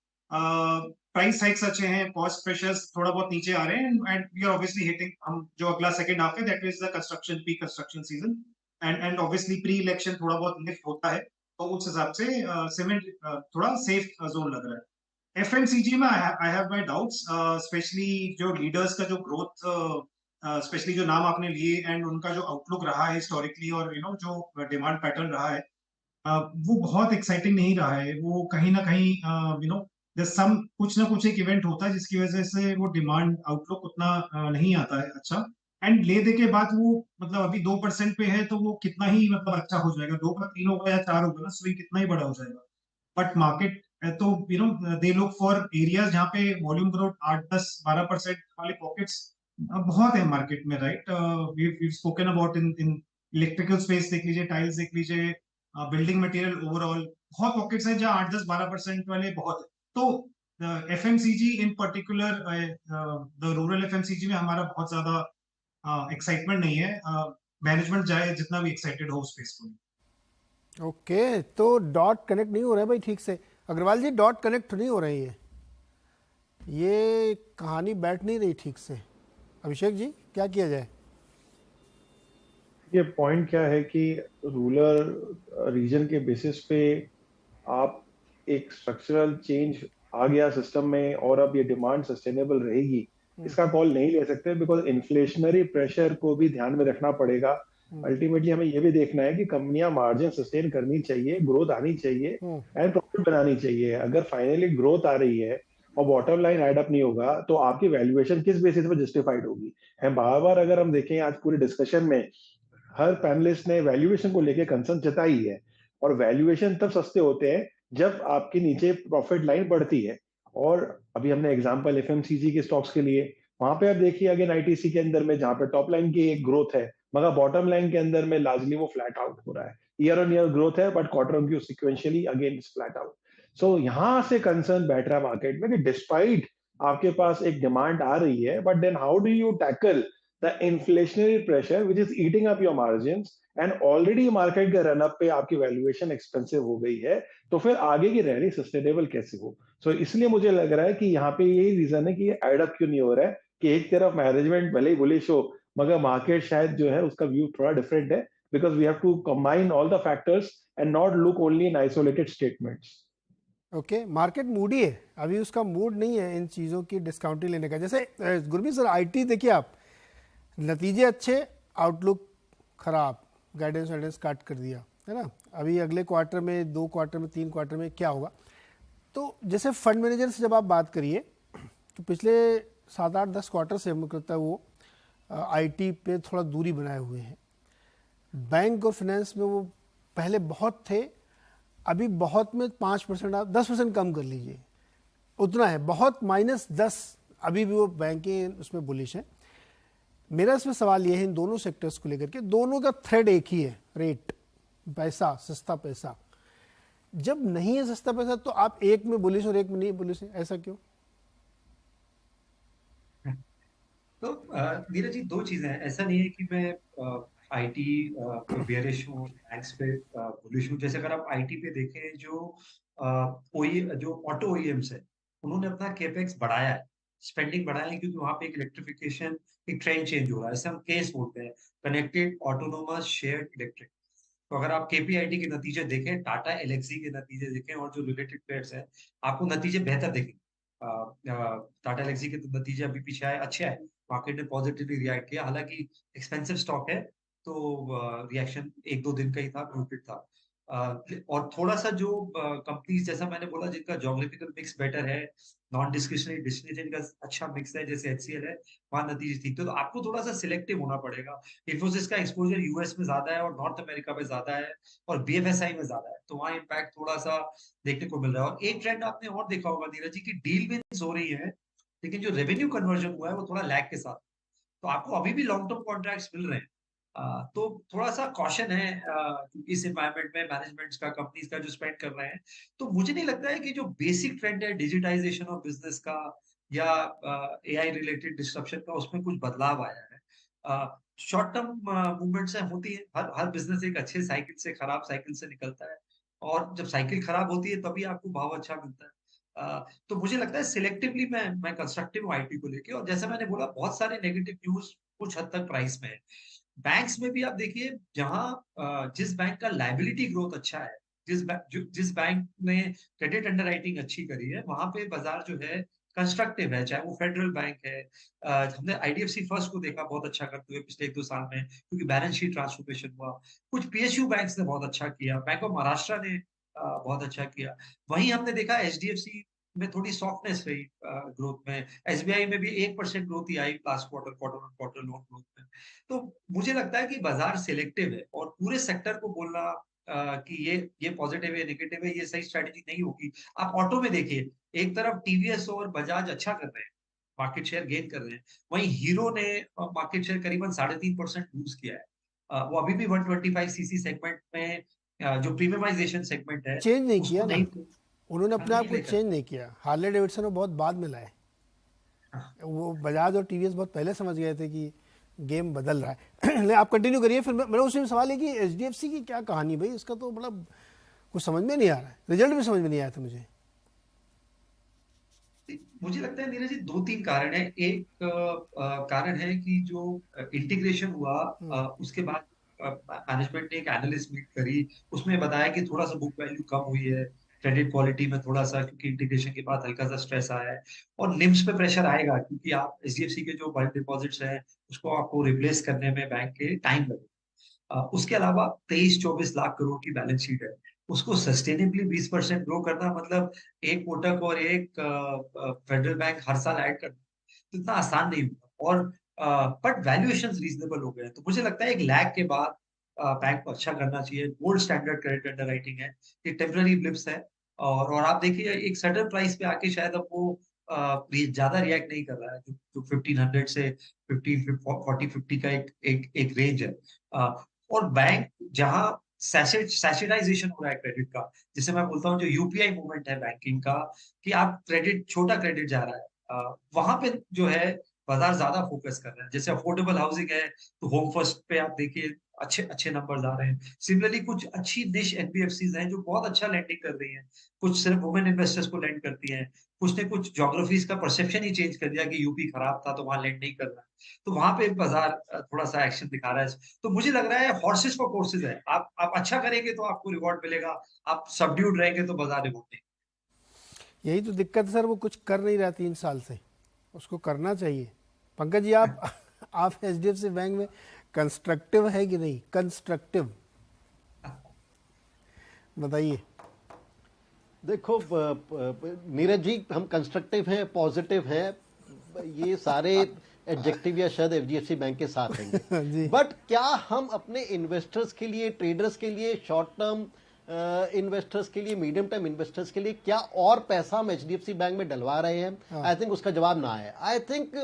Price hikes अच्छे हैं, कॉस्ट प्रेशर्स थोड़ा बहुत नीचे आ रहे हैं, and we are obviously hitting, हम जो अगला सेकंड हाफ है that is the construction season, and obviously pre election थोड़ा बहुत लिफ्ट होता है, तो उस हिसाब से सीमेंट थोड़ा सेफ जोन लग रहा है. एफएमसीजी में I have my doubts, specially जो लीडर्स का जो ग्रोथ, स्पेशली जो नाम आपने लिए एंड उनका जो आउटलुक रहा है हिस्टोरिकली, और जो डिमांड पैटर्न रहा है, वो बहुत एक्साइटिंग नहीं रहा है. वो कहीं ना कहीं कुछ ना कुछ एक इवेंट होता है जिसकी वजह से वो डिमांड आउटलुक उतना नहीं आता है अच्छा. एंड ले दे के बाद वो मतलब अभी 2% पे है, तो वो कितना ही मतलब अच्छा हो जाएगा, 2 का 3 होगा या 4 होगा ना, स्विंग कितना ही बड़ा हो जाएगा. बट मार्केट तो दे लुक फॉर एरियाज जहाँ पे वॉल्यूम ग्रोथ 8-10-12% वाले पॉकेट्स बहुत है मार्केट में, right. We spoken about in electrical space देख लीजिए, टाइल्स देख लीजिए, बिल्डिंग मटेरियल ओवरऑल बहुत पॉकेट्स हैं जहाँ 8-10-12% वाले बहुत है. तो FMCG in particular, the rural FMCG में हमारा बहुत ज्यादा एक्साइटमेंट नहीं है. मैनेजमेंट चाहे जितना भी एक्साइटेड हो उस स्पेस को. ओके, तो डॉट कनेक्ट नहीं हो रहा है भाई ठीक से. अग्रवाल जी, डॉट कनेक्ट नहीं हो रही है, ये कहानी बैठ नहीं रही ठीक से. अभिषेक जी, क्या किया जाए? ये पॉइंट क्या है कि रूरल रीजन के बेसिस पे आप एक स्ट्रक्चरल चेंज आ गया सिस्टम में, और अब ये डिमांड सस्टेनेबल रहेगी, इसका कॉल नहीं ले सकते, बिकॉज इन्फ्लेशनरी प्रेशर को भी ध्यान में रखना पड़ेगा. अल्टीमेटली हमें ये भी देखना है कि कंपनियां मार्जिन सस्टेन करनी चाहिए, ग्रोथ आनी चाहिए एंड प्रॉफिट बनानी चाहिए. अगर फाइनली ग्रोथ आ रही है और बॉटम लाइन ऐड अप नहीं होगा, तो आपकी वैल्यूएशन किस बेसिस पे जस्टिफाइड होगी? है बार बार अगर हम देखें आज पूरे डिस्कशन में हर पैनलिस्ट ने वैल्यूएशन को लेके कंसर्न जताई है, और वैल्यूएशन तब सस्ते होते हैं जब आपके नीचे प्रॉफिट लाइन बढ़ती है. और अभी हमने एग्जांपल एफएमसीजी के स्टॉक्स के लिए, वहां पे आप देखिए अगेन आईटीसी के अंदर में जहां पे टॉप लाइन की एक ग्रोथ है, मगर बॉटम लाइन के अंदर में लार्जली वो फ्लैट आउट हो रहा है. ईयर ऑन ईयर ग्रोथ है, but quarter on quarter sequentially again is flat out. So यहां से कंसर्न बैठ रहा है मार्केट में कि डिस्पाइट आपके पास एक डिमांड आ रही है, but then how do you tackle the inflationary pressure which is eating up your margins, and already market के रन अप पे आपकी वैल्यूएशन एक्सपेंसिव हो गई है, तो फिर आगे की रैली सस्टेनेबल कैसे हो? सो इसलिए मुझे लग रहा है कि यहाँ पे यही रीजन है कि ये एड अप क्यों नहीं हो रहा है, कि एक तरफ मैनेजमेंट भले ही बुलिश हो, मगर मार्केट शायद जो है उसका व्यू थोड़ा डिफरेंट है, because we have to combine all the factors and not look only in isolated statements. Okay, market moody है, अभी उसका मूड नहीं है इन चीज़ों की डिस्काउंटिंग लेने का. जैसे गुरमीत सर, आईटी देखिए आप, नतीजे अच्छे, आउटलुक खराब, गाइडेंस वाइडेंस काट कर दिया है ना. अभी अगले क्वार्टर में, 2 क्वार्टर में, 3 क्वार्टर में क्या होगा। तो जैसे फंड मैनेजर से जब आप बात करिए तो पिछले 7, 8, 10 क्वार्टर से मुझे लगता है वो आईटी पे थोड़ा दूरी बनाए हुए हैं। बैंक और फाइनेंस में वो पहले बहुत थे, अभी बहुत में 5%, आप 10% कम कर लीजिए, उतना है, बहुत -10, अभी भी वो बैंकिंग उसमें बुलिश है। मेरा इसमें सवाल ये है इन दोनों सेक्टर्स को लेकर के, दोनों का थ्रेड एक ही है, रेट, पैसा, सस्ता पैसा। जब नहीं है सस्ता पैसा तो आप एक में बुलिश और एक में नहीं बुलिश है, ऐसा क्यों? तो नीरज जी, 2 चीजें हैं। ऐसा नहीं है कि मैं आईटी पे बेयरिश हूँ, बैंक्स पे बुलिश हूँ। जैसे अगर आप आईटी पे देखें, जो ऑटो ओईएम्स है, उन्होंने अपना केपेक्स बढ़ाया है, स्पेंडिंग बढ़ाया है, क्योंकि वहां पे एक इलेक्ट्रिफिकेशन, एक ट्रेंड चेंज हो रहा है। इसे हम केस बोलते हैं, कनेक्टेड ऑटोनोमस शेयर्ड इलेक्ट्रिक। तो अगर आप केपीआईटी के नतीजे देखें, टाटा एलएक्सी के नतीजे देखें और जो रिलेटेड पेयर्स हैं, आपको नतीजे बेहतर देखेंगे। टाटा एलएक्सी के तो नतीजे अभी पीछे आए, अच्छे आए, मार्केट ने पॉजिटिवली रिएक्ट किया। हालांकि एक्सपेंसिव स्टॉक है, तो रिएक्शन 1-2 दिन का ही था, म्यूटेड था। और थोड़ा सा जो कंपनीज, जैसा मैंने बोला, जिनका ज्योग्राफिकल मिक्स बेटर है, नॉन डिस्क्रिशनरी डिस्क्रिशनरी का अच्छा मिक्स है, जैसे एचसीएल है, वहां नतीजे ठीक थे। तो आपको थोड़ा सा सिलेक्टिव होना पड़ेगा। इन्फोसिस का एक्सपोजर यूएस में ज्यादा है और नॉर्थ अमेरिका में ज्यादा है और बीएफएसआई में ज्यादा है, तो वहां इम्पैक्ट थोड़ा सा देखने को मिल रहा है। और एक ट्रेंड आपने और देखा होगा नीरज जी, की डील विंस हो रही है, लेकिन जो रेवेन्यू कन्वर्जन हुआ है वो थोड़ा लैग के साथ। तो आपको अभी भी लॉन्ग टर्म कॉन्ट्रैक्ट्स मिल रहे हैं। तो थोड़ा सा कॉशन है, क्योंकि इस एनवायरनमेंट में मैनेजमेंट्स का, कंपनीज का जो स्पेंड कर रहे हैं। तो मुझे नहीं लगता है कि जो बेसिक ट्रेंड है डिजिटाइजेशन ऑफ बिजनेस का या एआई रिलेटेड डिस्ट्रप्शन का, उसमें कुछ बदलाव आया है। शॉर्ट टर्म मूवमेंट्स होती है, हर हर बिजनेस एक अच्छे साइकिल से, खराब साइकिल से निकलता है, और जब साइकिल खराब होती है तभी आपको भाव अच्छा मिलता है। तो मुझे लगता है सिलेक्टिवली मैं कंस्ट्रक्टिव हूँ आईटी को लेके। और जैसा मैंने बोला, बहुत सारे नेगेटिव न्यूज कुछ हद तक प्राइस में है। बैंक्स में भी आप देखिए, जिस बैंक का लायबिलिटी ग्रोथ अच्छा है, जिस बैंक ने क्रेडिट अंडरराइटिंग अच्छी करी है, वहां पे बाजार जो है कंस्ट्रक्टिव है। चाहे वो फेडरल बैंक है, हमने आईडीएफसी फर्स्ट को देखा बहुत अच्छा करते हुए पिछले 1-2 साल में, क्योंकि बैलेंस शीट ट्रांसफॉर्मेशन हुआ। कुछ पीएसयू बैंक्स ने बहुत अच्छा किया, बैंक ऑफ महाराष्ट्र ने बहुत अच्छा किया। वहीं हमने देखा एचडीएफसी में थोड़ी सॉफ्टनेस रही ग्रोथ में। एसबीआई में भी 1% ग्रोथ ही आई लास्ट क्वार्टर लोन ग्रोथ में। तो मुझे लगता है कि बाजार सिलेक्टिव है, और पूरे सेक्टर को बोलना कि ये पॉजिटिव है, नेगेटिव है, ये सही स्ट्रेटेजी नहीं होगी। आप ऑटो में देखिए, एक तरफ टीवीएस और बजाज अच्छा कर रहे हैं, मार्केट शेयर गेन कर रहे हैं, वहीं हीरो ने मार्केट शेयर करीबन 3.5% लूज किया है। वो अभी भी 125 सीसी सेगमेंट में, जो प्रीमियमाइजेशन सेगमेंट है, चेंज नहीं उसको किया ना, नहीं, उन्होंने अपने आप नहीं को लेकर। चेंज नहीं किया। हार्ले डेविडसन को बहुत बाद में लाए, वो बजाज और टीवीएस बहुत पहले समझ गए थे कि गेम बदल रहा है। लेकिन आप कंटिन्यू करिए। फिर मेरा उसी में सवाल है कि एचडीएफसी की क्या कहानी भाई, इसका तो मतलब कुछ समझ में नहीं आ रहा है, रिजल्ट भी समझ में नहीं आया था मुझे। मुझे लगता है नीरज जी, 2-3 कारण है। एक कारण है कि जो इंटीग्रेशन हुआ, उसके बाद मैनेजमेंट ने एक एनालिस्ट मीट करी, उसमें बताया कि थोड़ा सा बुक वैल्यू कम हुई है, क्रेडिट क्वालिटी में थोड़ा सा, क्योंकि इंटीग्रेशन के बाद हल्का सा स्ट्रेस आया है। और निम्स पे प्रेशर आएगा, क्योंकि आप एचडीएफसी के जो बल्क डिपॉजिट्स हैं, उसको आपको रिप्लेस करने में बैंक के टाइम लगेगा। उसके अलावा 23-24 लाख करोड़ की बैलेंस शीट है, उसको सस्टेनेबली 20% ग्रो करना, मतलब एक कोटक और एक फेडरल बैंक हर साल ऐड करना, तो इतना आसान नहीं होगा। और बट वैल्यूएशंस रीजनेबल हो गए हैं, तो मुझे लगता है एक लैग के बाद बैंक को अच्छा करना चाहिए। गोल्ड स्टैंडर्ड क्रेडिट अंडरराइटिंग है, ये टेम्पररी ब्लिप्स है। और आप देखिए, एक सर्टेन प्राइस पे आके शायद अब वो ज्यादा रिएक्ट नहीं कर रहा है, जो 1500 से 40-50 का एक रेंज है। और बैंक जहां सैचुराइजेशन हो रहा है क्रेडिट का, जिसे मैं बोलता हूँ जो यूपीआई मूवमेंट है बैंकिंग का, कि आप क्रेडिट, छोटा क्रेडिट जा रहा है, वहां पे जो है बाजार ज्यादा फोकस कर रहा है। जैसे अफोर्डेबल हाउसिंग है, तो होम फर्स्ट पे आप देखिए अच्छे अच्छे नंबर्स आ रहे हैं। सिमिलरली कुछ अच्छी निश एनबीएफसीज हैं जो बहुत अच्छा लैंडिंग कर रही हैं, कुछ सिर्फ वुमेन इन्वेस्टर्स को लैंड करती हैं, कुछ ने कुछ ज्योग्राफीज का परसेप्शन ही चेंज कर दिया कि यूपी खराब था तो वहां लैंड नहीं करना, तो वहां पे बाजार थोड़ा सा एक्शन दिखा रहा है। तो मुझे लग रहा है हॉर्सेस फॉर कोर्सेज है, आप अच्छा करेंगे तो आपको रिवॉर्ड मिलेगा, आप सबड्यूड रहेंगे तो बाजार रिवॉर्ड नहीं। यही तो दिक्कत है सर, वो कुछ कर नहीं रहा 3 साल से, उसको करना चाहिए। पंकज जी, आप एचडीएफसी बैंक में कंस्ट्रक्टिव है कि नहीं? कंस्ट्रक्टिव बताइए। देखो नीरज जी, हम कंस्ट्रक्टिव हैं, पॉजिटिव हैं, ये सारे एडजेक्टिव या शब्द एचडीएफसी बैंक के साथ जी। रहेंगे। बट क्या हम अपने इन्वेस्टर्स के लिए, ट्रेडर्स के लिए, शॉर्ट टर्म इन्वेस्टर्स के लिए, मीडियम टर्म इन्वेस्टर्स के लिए क्या और पैसा हम एचडीएफसी बैंक में डलवा रहे हैं? आई थिंक उसका जवाब ना है। आई थिंक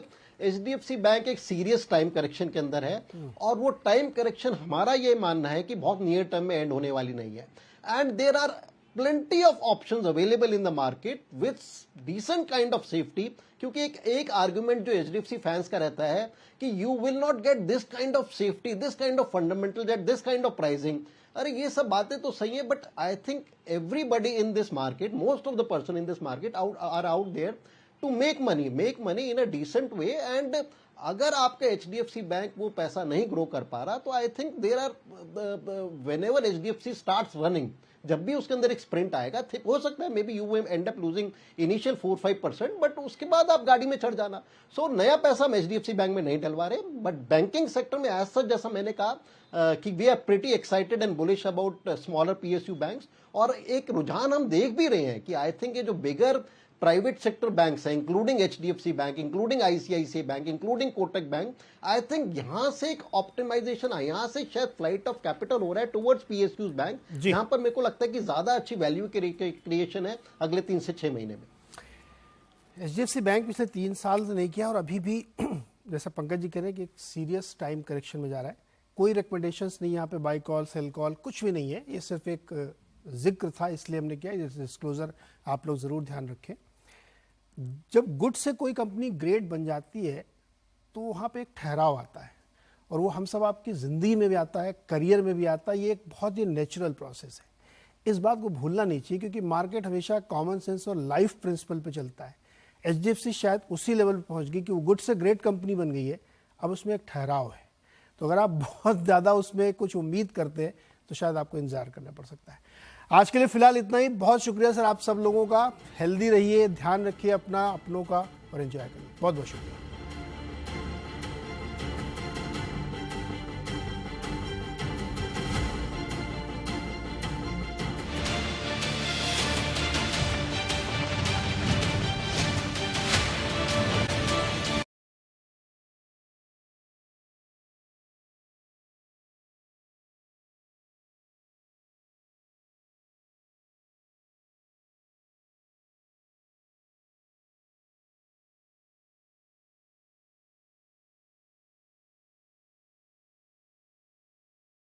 एचडीएफसी बैंक एक सीरियस टाइम करेक्शन के अंदर है, और वो टाइम करेक्शन हमारा ये मानना है कि बहुत नियर टर्म में एंड होने वाली नहीं है। And there are plenty of options available in the market with decent kind of safety, क्योंकि एक आर्गुमेंट जो एचडीएफसी फैंस का रहता है कि you will not get this kind of safety, this kind of fundamental, at this kind of pricing. अरे ये सब बातें तो सही है, but I think everybody in this market, most of the person in this market are out there to make money in a decent way. And अगर आपका HDFC bank वो पैसा नहीं ग्रो कर पा रहा, तो I think there are, whenever HDFC starts running, जब भी उसके अंदर एक स्प्रिंट आएगा, हो सकता है may be you will and up losing initial 4-5%, but उसके बाद आप गाड़ी में चढ़ जाना। सो नया पैसा हम एचडीएफसी बैंक में नहीं डलवा रहे, बट बैंकिंग सेक्टर में एज सच, जैसा मैंने कहा कि we are pretty excited and bullish about smaller PSU banks. और एक रुझान हम देख भी रहे हैं कि आई थिंक ये जो बिगर प्राइवेट सेक्टर बैंक्स हैं, including HDFC bank, including ICICI bank, including Kotak bank, I think यहां से एक ऑप्टिमाइजेशन है, यहां से शायद फ्लाइट ऑफ कैपिटल हो रहा है टुवर्ड्स पीएसयूज बैंक, यहां पर मेरे को लगता है कि ज्यादा अच्छी वैल्यू क्रिएशन है अगले 3 से 6 महीने में। एचडीएफसी बैंक पिछले 3 साल से नहीं किया, और अभी भी जैसा पंकज जी कह रहे हैं कि एक सीरियस टाइम करेक्शन में जा रहा है। कोई रिकमेंडेशंस नहीं, यहाँ पे बाई कॉल, सेल कॉल कुछ भी नहीं है, ये सिर्फ एक जिक्र था, इसलिए हमने किया। डिस्क्लोजर आप लोग ज़रूर ध्यान रखें। जब गुड से कोई कंपनी ग्रेट बन जाती है तो वहाँ पे एक ठहराव आता है, और वो हम सब आपकी ज़िंदगी में भी आता है, करियर में भी आता है। ये एक बहुत ही नेचुरल प्रोसेस है, इस बात को भूलना नहीं चाहिए, क्योंकि मार्केट हमेशा कॉमन सेंस और लाइफ प्रिंसिपल पे चलता है। एचडीएफसी शायद उसी लेवल पे पहुँच गई कि वो गुड से ग्रेट कंपनी बन गई है, अब उसमें एक ठहराव है। तो अगर आप बहुत ज़्यादा उसमें कुछ उम्मीद करते हैं तो शायद आपको इंतजार करना पड़ सकता है। आज के लिए फिलहाल इतना ही। बहुत शुक्रिया सर आप सब लोगों का। हेल्दी रहिए, ध्यान रखिए अपना, अपनों का, और एंजॉय करिए। बहुत बहुत शुक्रिया।